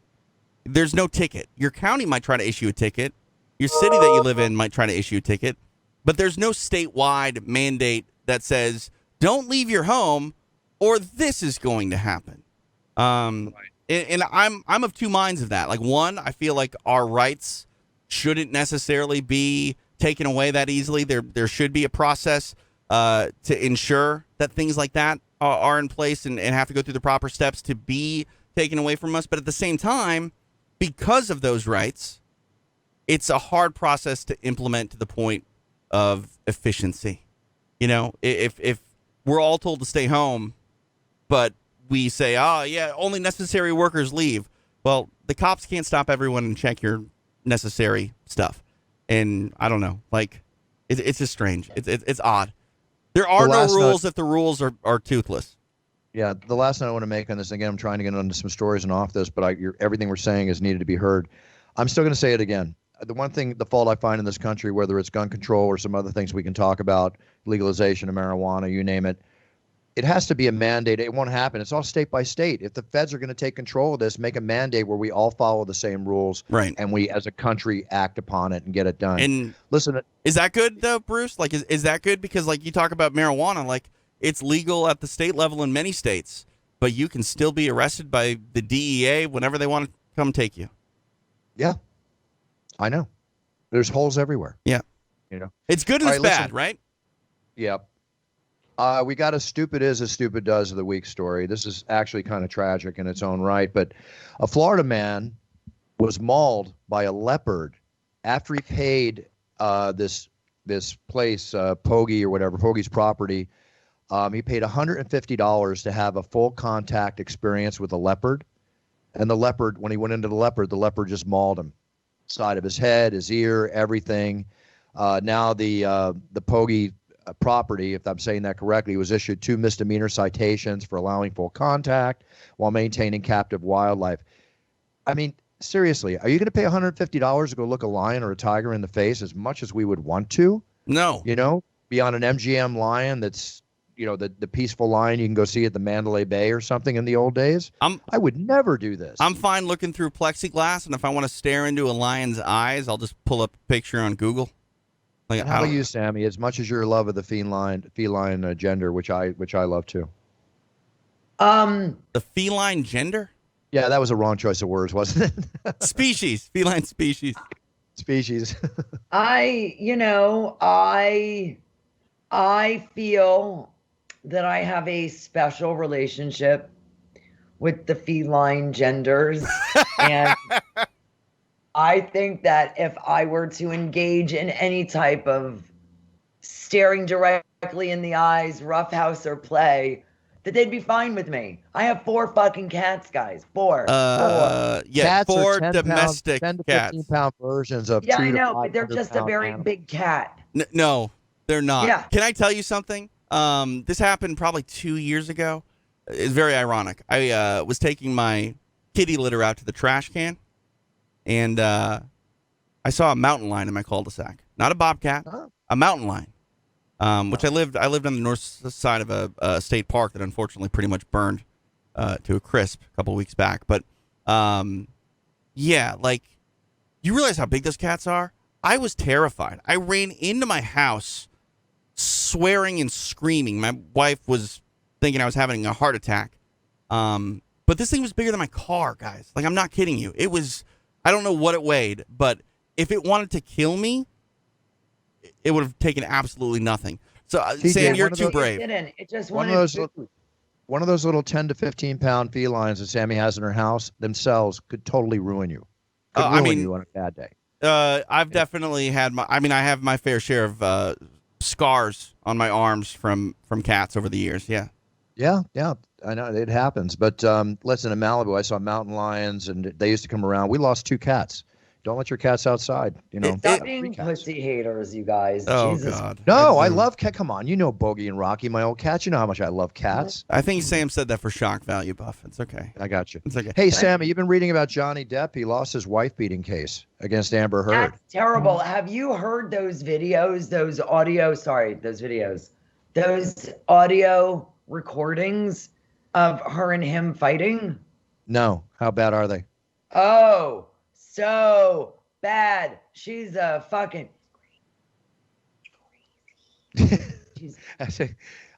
There's no ticket. Your county might try to issue a ticket. Your city that you live in might try to issue a ticket. But there's no statewide mandate that says, don't leave your home or this is going to happen. And I'm of two minds of that. Like, one, I feel like our rights shouldn't necessarily be taken away that easily. There should be a process to ensure that things like that are in place and have to go through the proper steps to be taken away from us. But at the same time, because of those rights, it's a hard process to implement to the point of efficiency. If we're all told to stay home, but we say, only necessary workers leave. Well, the cops can't stop everyone and check your necessary stuff. And I don't know, like it's just strange. It's odd. There are no last rules if the rules are toothless. Yeah, the last note I want to make on this, again, I'm trying to get into some stories and off this, but everything we're saying is needed to be heard. I'm still going to say it again. The one thing, the fault I find in this country, whether it's gun control or some other things we can talk about, legalization of marijuana, you name it, it has to be a mandate. It won't happen. It's all state by state. If the feds are going to take control of this, make a mandate where we all follow the same rules, right? And we, as a country, act upon it and get it done. And listen, is that good though, Bruce? Like, is that good? Because like you talk about marijuana, like it's legal at the state level in many states, but you can still be arrested by the DEA whenever they want to come take you. Yeah, I know. There's holes everywhere. Yeah, it's good and it's bad, right? Yep. We got a stupid is as stupid does of the week story. This is actually kind of tragic in its own right, but a Florida man was mauled by a leopard after he paid this place, Pogie or whatever, Pogie's property. He paid $150 to have a full contact experience with a leopard. And the leopard, when he went into the leopard just mauled him. Side of his head, his ear, everything. Now the Pogie property, if I'm saying that correctly, was issued 2 misdemeanor citations for allowing full contact while maintaining captive wildlife. I mean, seriously, are you going to pay $150 to go look a lion or a tiger in the face as much as we would want to? No. Be on an MGM lion that's, the peaceful lion you can go see at the Mandalay Bay or something in the old days? I would never do this. I'm fine looking through plexiglass, and if I want to stare into a lion's eyes, I'll just pull up a picture on Google. Like, how about you, Sammy? As much as your love of the feline gender, which I love too. The feline gender? Yeah, that was a wrong choice of words, wasn't it? Species, feline species. Species. I feel that I have a special relationship with the feline genders, and I think that if I were to engage in any type of staring directly in the eyes, roughhouse or play, that they'd be fine with me. I have 4 fucking cats, guys. 4. 4. Yeah, cats 4 are 10 domestic 10 to cats. 15 pound versions of. Yeah, I know, but they're just a very big cat. No, they're not. Yeah. Can I tell you something? This happened probably 2 years ago. It's very ironic. I was taking my kitty litter out to the trash can, and I saw a mountain lion in my cul-de-sac. Not a bobcat, a mountain lion. Which I lived on the north side of a state park that unfortunately pretty much burned to a crisp a couple of weeks back. But yeah, like, you realize how big those cats are? I was terrified. I ran into my house swearing and screaming. My wife was thinking I was having a heart attack. But this thing was bigger than my car, guys. Like, I'm not kidding you. It was, I don't know what it weighed, but if it wanted to kill me, it would have taken absolutely nothing. So, Sam, you're too brave. It just one of those little 10 to 15 pound felines that Sammy has in her house themselves could totally ruin you. Could ruin you on a bad day. I've definitely had I have my fair share of scars on my arms from cats over the years. Yeah. Yeah. I know it happens. But listen, in Malibu, I saw mountain lions, and they used to come around. We lost 2 cats. Don't let your cats outside. Stop being pussy haters, you guys. Oh, Jesus. God. No, I love cat. Come on, Bogey and Rocky, my old cats. You know how much I love cats. I think Sam said that for shock value, Buff. It's okay. I got you. It's okay. Hey, Sammy, you've been reading about Johnny Depp. He lost his wife beating case against Amber Heard. That's terrible. Have you heard those videos? Those audio recordings of her and him fighting? No. How bad are they? Oh, so bad. She's a fucking.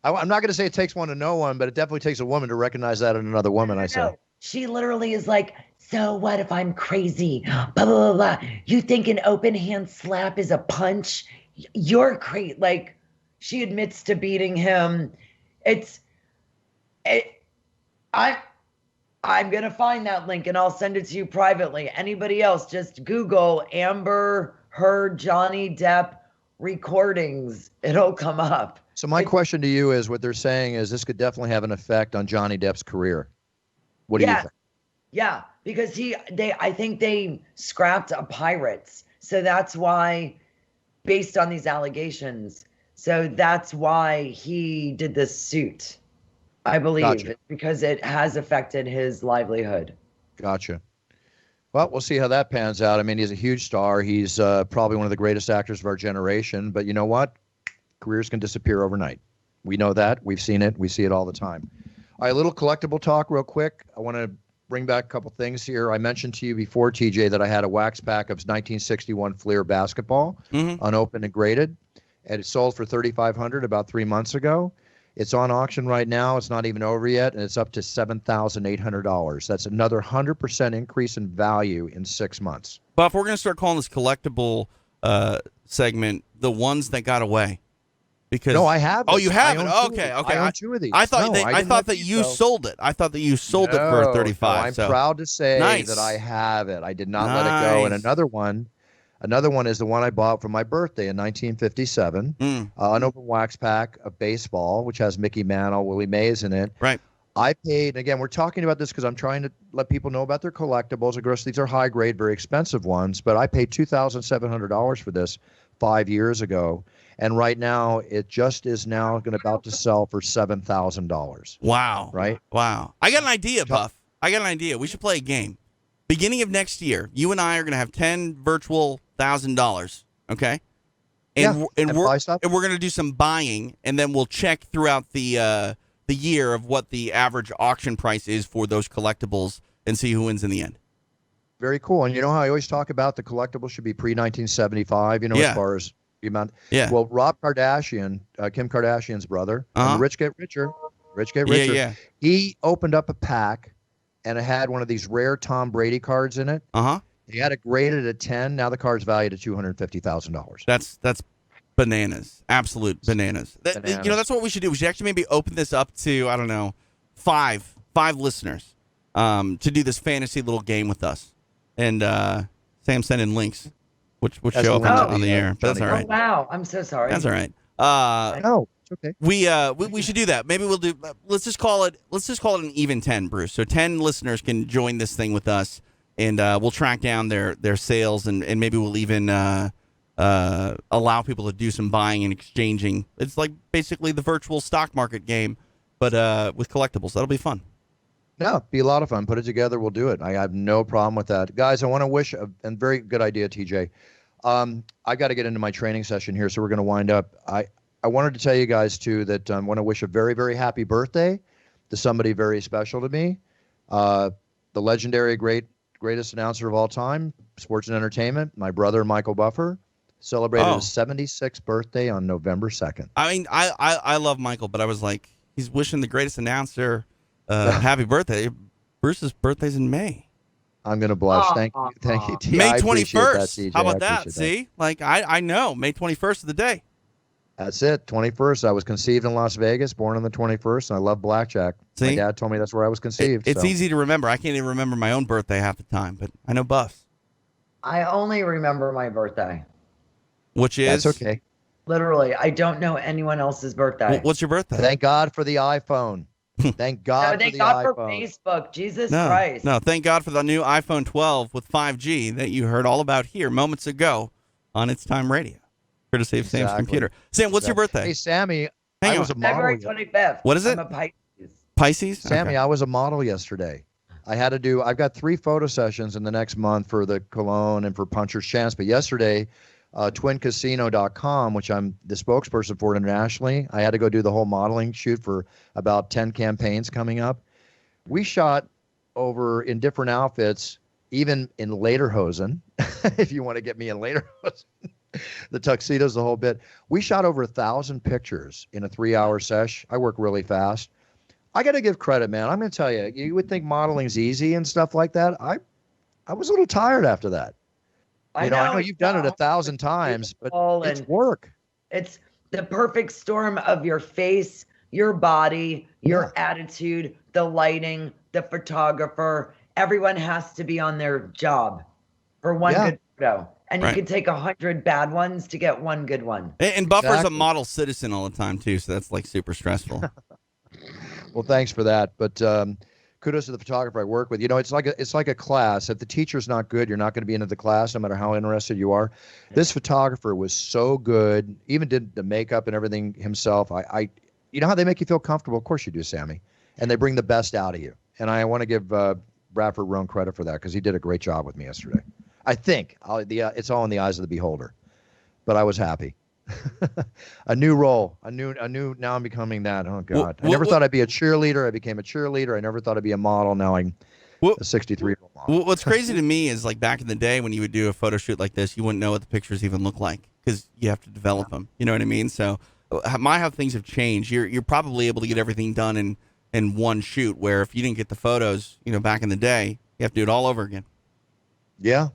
I'm not going to say it takes one to know one, but it definitely takes a woman to recognize that in another woman. I say. She literally is like, so what if I'm crazy? Blah, blah, blah, blah. You think an open hand slap is a punch? You're crazy. Like, she admits to beating him. I'm going to find that link and I'll send it to you privately. Anybody else, just Google Amber Heard Johnny Depp recordings. It'll come up. So my question to you is, what they're saying is this could definitely have an effect on Johnny Depp's career. What do you think? Yeah, because I think they scrapped a Pirates. So that's why based on these allegations. So that's why he did this suit, I believe, Gotcha. because it has affected his livelihood. Gotcha. Well, we'll see how that pans out. I mean, he's a huge star. He's probably one of the greatest actors of our generation. But you know what? Careers can disappear overnight. We know that. We've seen it. We see it all the time. All right, a little collectible talk real quick. I want to bring back a couple things here. I mentioned to you before, TJ, that I had a wax pack of 1961 Fleer basketball, unopened and graded, and it sold for $3,500 about 3 months ago. It's on auction right now. It's not even over yet, and it's up to $7,800. That's another 100% increase in value in 6 months. Buff, we're going to start calling this collectible segment the ones that got away. Because no, I have. Oh, you have it. Okay. Okay. I own 2 of these. I thought that you sold it. I thought that you sold it for $35. No, I'm proud to say Nice. that I have it. I did not let it go. And another one is the one I bought for my birthday in 1957. An open wax pack of baseball, which has Mickey Mantle, Willie Mays in it. Right. I paid, again, we're talking about this because I'm trying to let people know about their collectibles. Of course, these are high grade, very expensive ones, but I paid $2,700 for this 5 years ago. And right now, it just is now about to sell for $7,000. Wow. Right? Wow. I got an idea, Buff. I got an idea. We should play a game. Beginning of next year, you and I are going to have 10 virtual $1,000, okay? And we're going to do some buying, and then we'll check throughout the year of what the average auction price is for those collectibles and see who wins in the end. Very cool. And you know how I always talk about the collectibles should be pre-1975, as far as the amount. Yeah. Well, Rob Kardashian, Kim Kardashian's brother, and Rich Get Richer, Yeah. He opened up a pack, and it had one of these rare Tom Brady cards in it. He had it graded at 10. Now the card's valued at $250,000. That's bananas. Absolute bananas. That's what we should do. We should actually maybe open this up to, I don't know, five listeners to do this fantasy little game with us. And Sam sent in links, which would show up on the air. But that's all right. Oh, wow. I'm so sorry. That's all right. No, it's okay. We should do that. Maybe we'll do. Let's just call it an even 10, Bruce. So 10 listeners can join this thing with us, and we'll track down their sales, and maybe we'll even allow people to do some buying and exchanging. It's like basically the virtual stock market game, but with collectibles. That'll be fun. No, it'd be a lot of fun. Put it together. We'll do it. I have no problem with that. Guys, I want to wish and very good idea, TJ. I got to get into my training session here, so we're going to wind up. I wanted to tell you guys, too, that I want to wish a very, very happy birthday to somebody very special to me. The legendary, greatest announcer of all time, sports and entertainment, my brother, Michael Buffer, celebrated his 76th birthday on November 2nd. I mean, I love Michael, but I was like, he's wishing the greatest announcer happy birthday. Bruce's birthday's in May. I'm going to blush. Thank you, T. May 21st. How about that? See? Like, I know. May 21st is the day. That's it. 21st. I was conceived in Las Vegas, born on the 21st, and I love blackjack. See? My dad told me that's where I was conceived. It's easy to remember. I can't even remember my own birthday half the time, but I know Buff's. I only remember my birthday. Which is? That's okay. Literally, I don't know anyone else's birthday. What's your birthday? Thank God for the iPhone. Thank God thank for the God iPhone. for Facebook. Jesus Christ. No, thank God for the new iPhone 12 with 5G that you heard all about here moments ago on It's Time Radio. Courtesy of Sam's computer. Sam, what's your birthday? Hey, Sammy, Hang I was on. a model. February 25th. What is it? I'm a Pisces. Pisces? Sammy, Okay. I was a model yesterday. I've got 3 photo sessions in the next month for the Cologne and for Puncher's Chance. But yesterday, twincasino.com, which I'm the spokesperson for internationally, I had to go do the whole modeling shoot for about 10 campaigns coming up. We shot over in different outfits, even in lederhosen, if you want to get me in lederhosen. The tuxedos, the whole bit. We shot over 1,000 pictures in a 3-hour sesh. I work really fast. I got to give credit, man. I'm going to tell you, you would think modeling's easy and stuff like that. I was a little tired after that. I know you've done it 1,000 times, but it's work. It's the perfect storm of your face, your body, your attitude, the lighting, the photographer. Everyone has to be on their job for one good photo. And you can take 100 bad ones to get one good one. And Buffer's a model citizen all the time, too, so that's like super stressful. Well, thanks for that. But kudos to the photographer I work with. It's like a class. If the teacher's not good, you're not going to be into the class, no matter how interested you are. This photographer was so good. Even did the makeup and everything himself. You know how they make you feel comfortable? Of course you do, Sammy. And they bring the best out of you. And I want to give Bradford Roan credit for that because he did a great job with me yesterday. I think it's all in the eyes of the beholder, but I was happy. A new role, a new. Now I'm becoming that. Oh God! I never thought I'd be a cheerleader. I became a cheerleader. I never thought I'd be a model. Now I'm a 63-year-old model. What's crazy to me is like back in the day when you would do a photo shoot like this, you wouldn't know what the pictures even look like because you have to develop them. You know what I mean? So how things have changed. You're probably able to get everything done in one shoot. Where if you didn't get the photos, back in the day, you have to do it all over again. Yeah,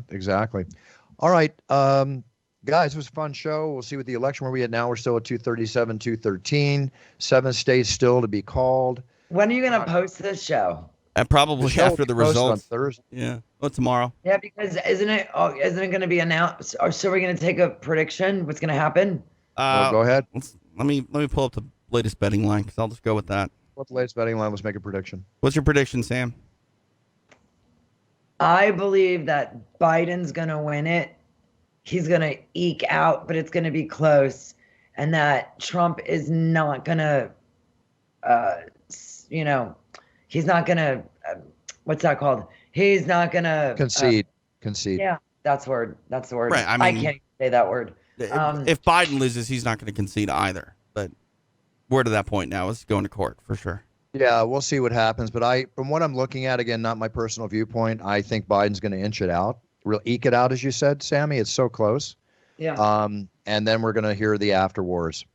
exactly. All right. Guys, it was a fun show. We'll see what the election where we at now. We're still at 237, 213. 7 states still to be called. When are you going to post this show? Probably after the results. On Thursday. Yeah. Well, tomorrow. Yeah, because isn't it going to be announced? Or so we're going to take a prediction? What's going to happen? Go ahead. Let me pull up the latest betting line because I'll just go with that. What's the latest betting line? Let's make a prediction. What's your prediction, Sam? I believe that Biden's going to win it. He's going to eke out, but it's going to be close. And that Trump is not going to, he's not going to, what's that called? He's not going to. Concede. Yeah, that's the word. Right, I can't even say that word. If Biden loses, he's not going to concede either. But we're to that point now. It's going to court for sure. Yeah, we'll see what happens. But from what I'm looking at, again, not my personal viewpoint, I think Biden's going to inch it out. Real eke it out, as you said, Sammy. It's so close. Yeah. And then we're going to hear the after wars.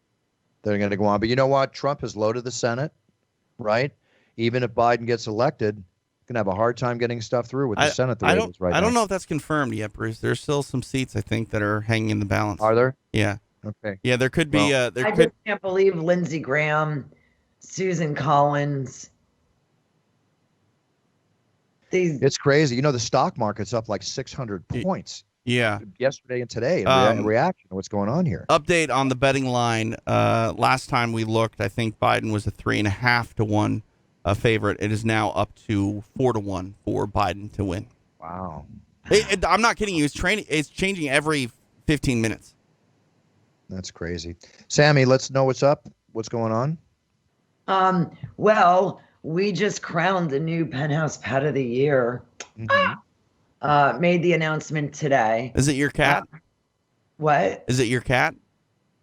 They're going to go on. But you know what? Trump has loaded the Senate, right? Even if Biden gets elected, going to have a hard time getting stuff through with the Senate. I don't know if that's confirmed yet, Bruce. There's still some seats, I think, that are hanging in the balance. Are there? Yeah. Okay. Yeah, there could be. I just can't believe Lindsey Graham, Susan Collins. It's crazy. The stock market's up like 600 points. Yeah. Yesterday and today in reaction to what's going on here. Update on the betting line. Last time we looked, I think Biden was a 3.5 to 1 favorite. It is now up to 4 to 1 for Biden to win. Wow. I'm not kidding you. It's changing every 15 minutes. That's crazy. Sammy, let's know what's up. What's going on? Well, we just crowned the new Penthouse Pet of the Year. Mm-hmm. Made the announcement today. Is it your cat? What? Is it your cat?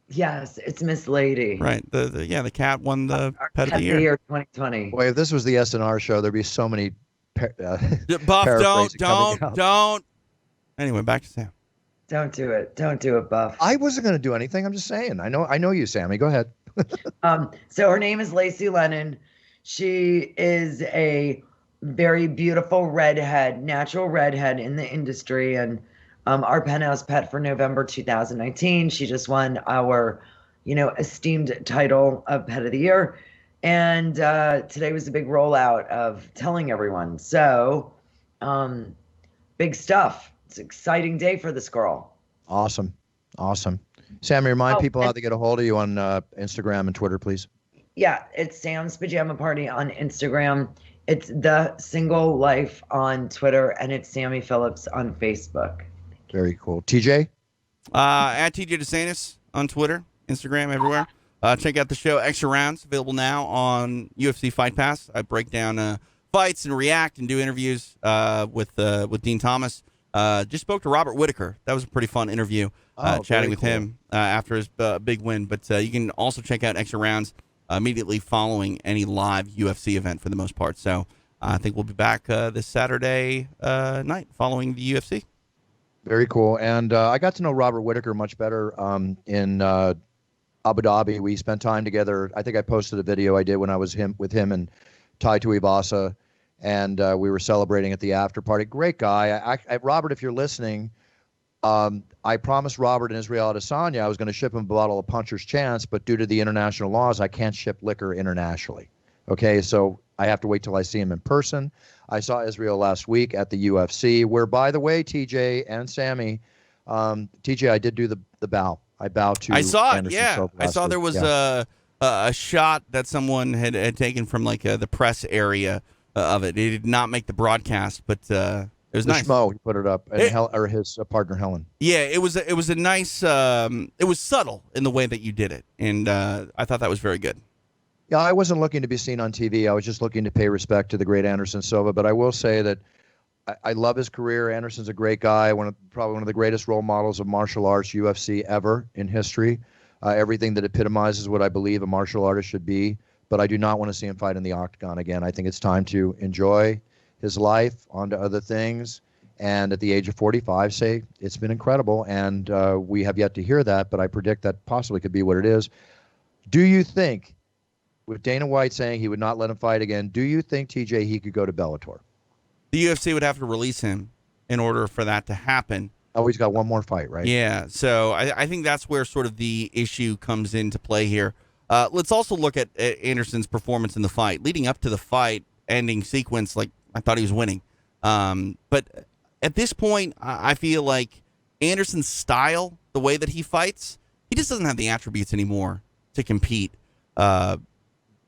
Yes, it's Miss Lady. Right. The cat won the Pet of the Year. Year 2020. Boy, if this was the SNR show, there'd be so many. Buff, don't. Anyway, back to Sam. Don't do it, Buff. I wasn't going to do anything. I'm just saying. I know you, Sammy. Go ahead. So her name is Lacey Lennon. She is a very beautiful redhead, natural redhead in the industry, and our Penthouse pet for November 2019. She just won our, esteemed title of Pet of the Year, and today was a big rollout of telling everyone. So, big stuff. It's an exciting day for this girl. Awesome. Sammy, remind people how to get a hold of you on Instagram and Twitter, please. Yeah, it's Sam's Pajama Party on Instagram. It's The Single Life on Twitter, and it's Sammy Phillips on Facebook. Very cool. TJ? At TJ DeSantis on Twitter, Instagram, everywhere. Check out the show Extra Rounds, available now on UFC Fight Pass. I break down fights and react and do interviews with Dean Thomas. Just spoke to Robert Whitaker. That was a pretty fun interview, chatting with him after his big win. But you can also check out Extra Rounds immediately following any live UFC event for the most part. So I think we'll be back this Saturday night following the UFC. Very cool. And I got to know Robert Whitaker much better in Abu Dhabi. We spent time together. I think I posted a video I did when I was with him and Tai Tuivasa, and we were celebrating at the after party. Great guy. Robert, if you're listening, I promised Robert and Israel Adesanya I was going to ship him a bottle of Puncher's Chance, but due to the international laws, I can't ship liquor internationally. Okay, so I have to wait till I see him in person. I saw Israel last week at the UFC, where, by the way, TJ and Sammy, TJ, I did do the bow. I bowed to. I saw it. Anderson Yeah, Silva I saw last there week. was a shot that someone had taken from like the press area of it. He did not make the broadcast, but it was The nice. Schmo, he put it up, and his partner Helen. Yeah, it was a nice. It was subtle in the way that you did it, and I thought that was very good. Yeah, I wasn't looking to be seen on TV. I was just looking to pay respect to the great Anderson Silva. But I will say that I love his career. Anderson's a great guy, probably one of the greatest role models of martial arts, UFC ever in history. Everything that epitomizes what I believe a martial artist should be. But I do not want to see him fight in the octagon again. I think it's time to enjoy his life, on to other things. And at the age of 45, say it's been incredible. And we have yet to hear that, but I predict that possibly could be what it is. Do you think, with Dana White saying he would not let him fight again, do you think, TJ, he could go to Bellator? The UFC would have to release him in order for that to happen. Oh, he's got one more fight, right? Yeah, so I think that's where sort of the issue comes into play here. Let's also look at Anderson's performance in the fight. Leading up to the fight ending sequence, like, I thought he was winning. But at this point, I feel like Anderson's style, the way that he fights, he just doesn't have the attributes anymore to compete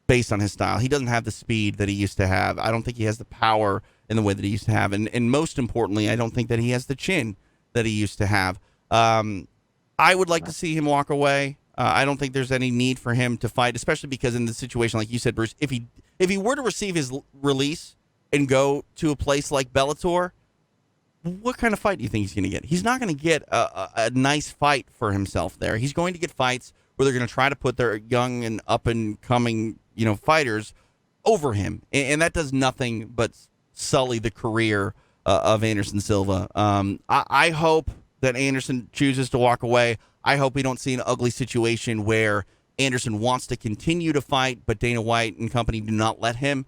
based on his style. He doesn't have the speed that he used to have. I don't think he has the power in the way that he used to have. And most importantly, I don't think that he has the chin that he used to have. I would like to see him walk away. I don't think there's any need for him to fight, especially because in the situation, like you said, Bruce, if he were to receive his release and go to a place like Bellator, what kind of fight do you think he's going to get? He's not going to get a nice fight for himself there. He's going to get fights where they're going to try to put their young and up-and-coming, fighters over him. And that does nothing but sully the career of Anderson Silva. I hope that Anderson chooses to walk away. I hope we don't see an ugly situation where Anderson wants to continue to fight, but Dana White and company do not let him,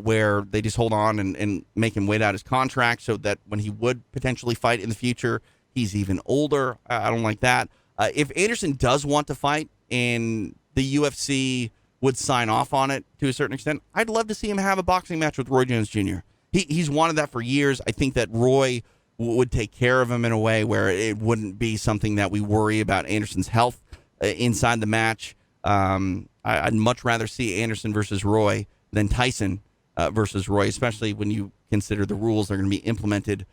where they just hold on and make him wait out his contract so that when he would potentially fight in the future, he's even older. I don't like that. If Anderson does want to fight and the UFC would sign off on it to a certain extent, I'd love to see him have a boxing match with Roy Jones Jr. He's wanted that for years. I think that Roy would take care of him in a way where it wouldn't be something that we worry about Anderson's health inside the match. I'd much rather see Anderson versus Roy than Tyson versus Roy, especially when you consider the rules are going to be implemented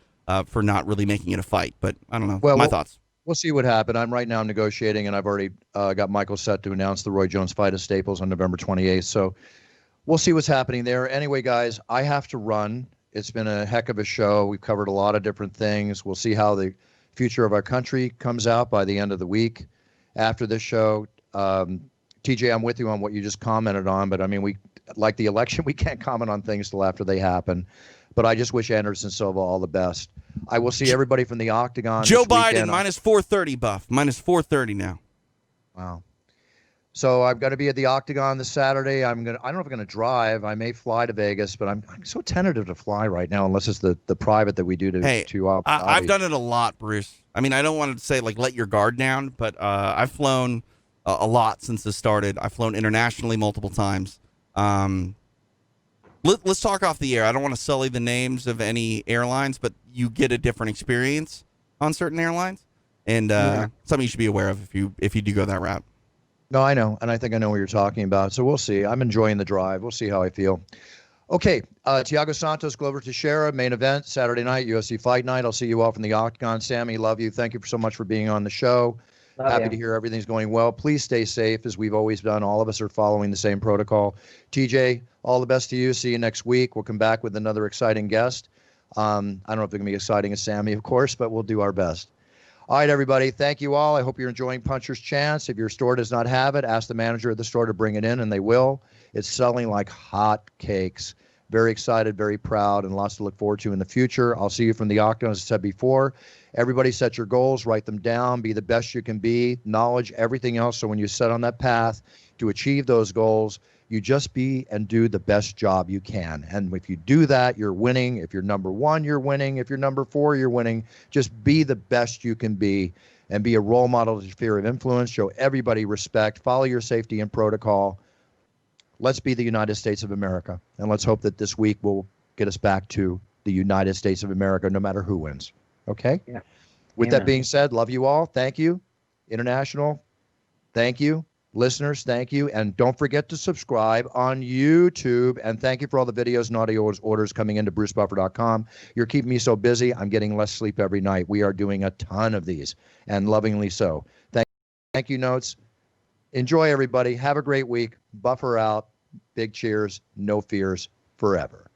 for not really making it a fight. But I don't know. My thoughts. We'll see what happens. I'm right now negotiating, and I've already got Michael set to announce the Roy Jones fight at Staples on November 28th. So we'll see what's happening there. Anyway, guys, I have to run. It's been a heck of a show. We've covered a lot of different things. We'll see how the future of our country comes out by the end of the week after this show. TJ, I'm with you on what you just commented on, but I mean, we like the election, we can't comment on things till after they happen. But I just wish Anderson Silva all the best. I will see everybody from the Octagon. Joe Biden, minus 430 buff. Minus 430 now. Wow. So I'm going to be at the Octagon this Saturday. I don't know if I'm going to drive. I may fly to Vegas, but I'm so tentative to fly right now, unless it's the private that we do to I've done it a lot, Bruce. I mean, I don't want to say, like, let your guard down, but I've flown a lot since this started. I've flown internationally multiple times. Let's talk off the air. I don't want to sully the names of any airlines, but you get a different experience on certain airlines, and something you should be aware of if you do go that route. No, I know, and I think I know what you're talking about. So we'll see. I'm enjoying the drive. We'll see how I feel. Okay, Thiago Santos, Glover Teixeira, main event, Saturday night, UFC Fight Night. I'll see you all from the Octagon. Sammy, love you. Thank you so much for being on the show. Happy to hear everything's going well. Please stay safe, as we've always done. All of us are following the same protocol. TJ, all the best to you. See you next week. We'll come back with another exciting guest. I don't know if they're going to be exciting as Sammy, of course, but we'll do our best. All right, everybody. Thank you all. I hope you're enjoying Puncher's Chance. If your store does not have it, ask the manager of the store to bring it in, and they will. It's selling like hot cakes. Very excited, very proud, and lots to look forward to in the future. I'll see you from the Octagon, as I said before. Everybody set your goals, write them down, be the best you can be, knowledge, everything else. So when you set on that path to achieve those goals, you just be and do the best job you can. And if you do that, you're winning. If you're number one, you're winning. If you're number four, you're winning. Just be the best you can be and be a role model to sphere of influence. Show everybody respect. Follow your safety and protocol. Let's be the United States of America. And let's hope that this week will get us back to the United States of America, no matter who wins. Okay? Yeah. With that being said, love you all. Thank you. International, thank you. Listeners, thank you. And don't forget to subscribe on YouTube. And thank you for all the videos and audio orders coming into brucebuffer.com. You're keeping me so busy. I'm getting less sleep every night. We are doing a ton of these, and lovingly so. Thank you, Notes. Enjoy, everybody. Have a great week. Buffer out. Big cheers. No fears. Forever.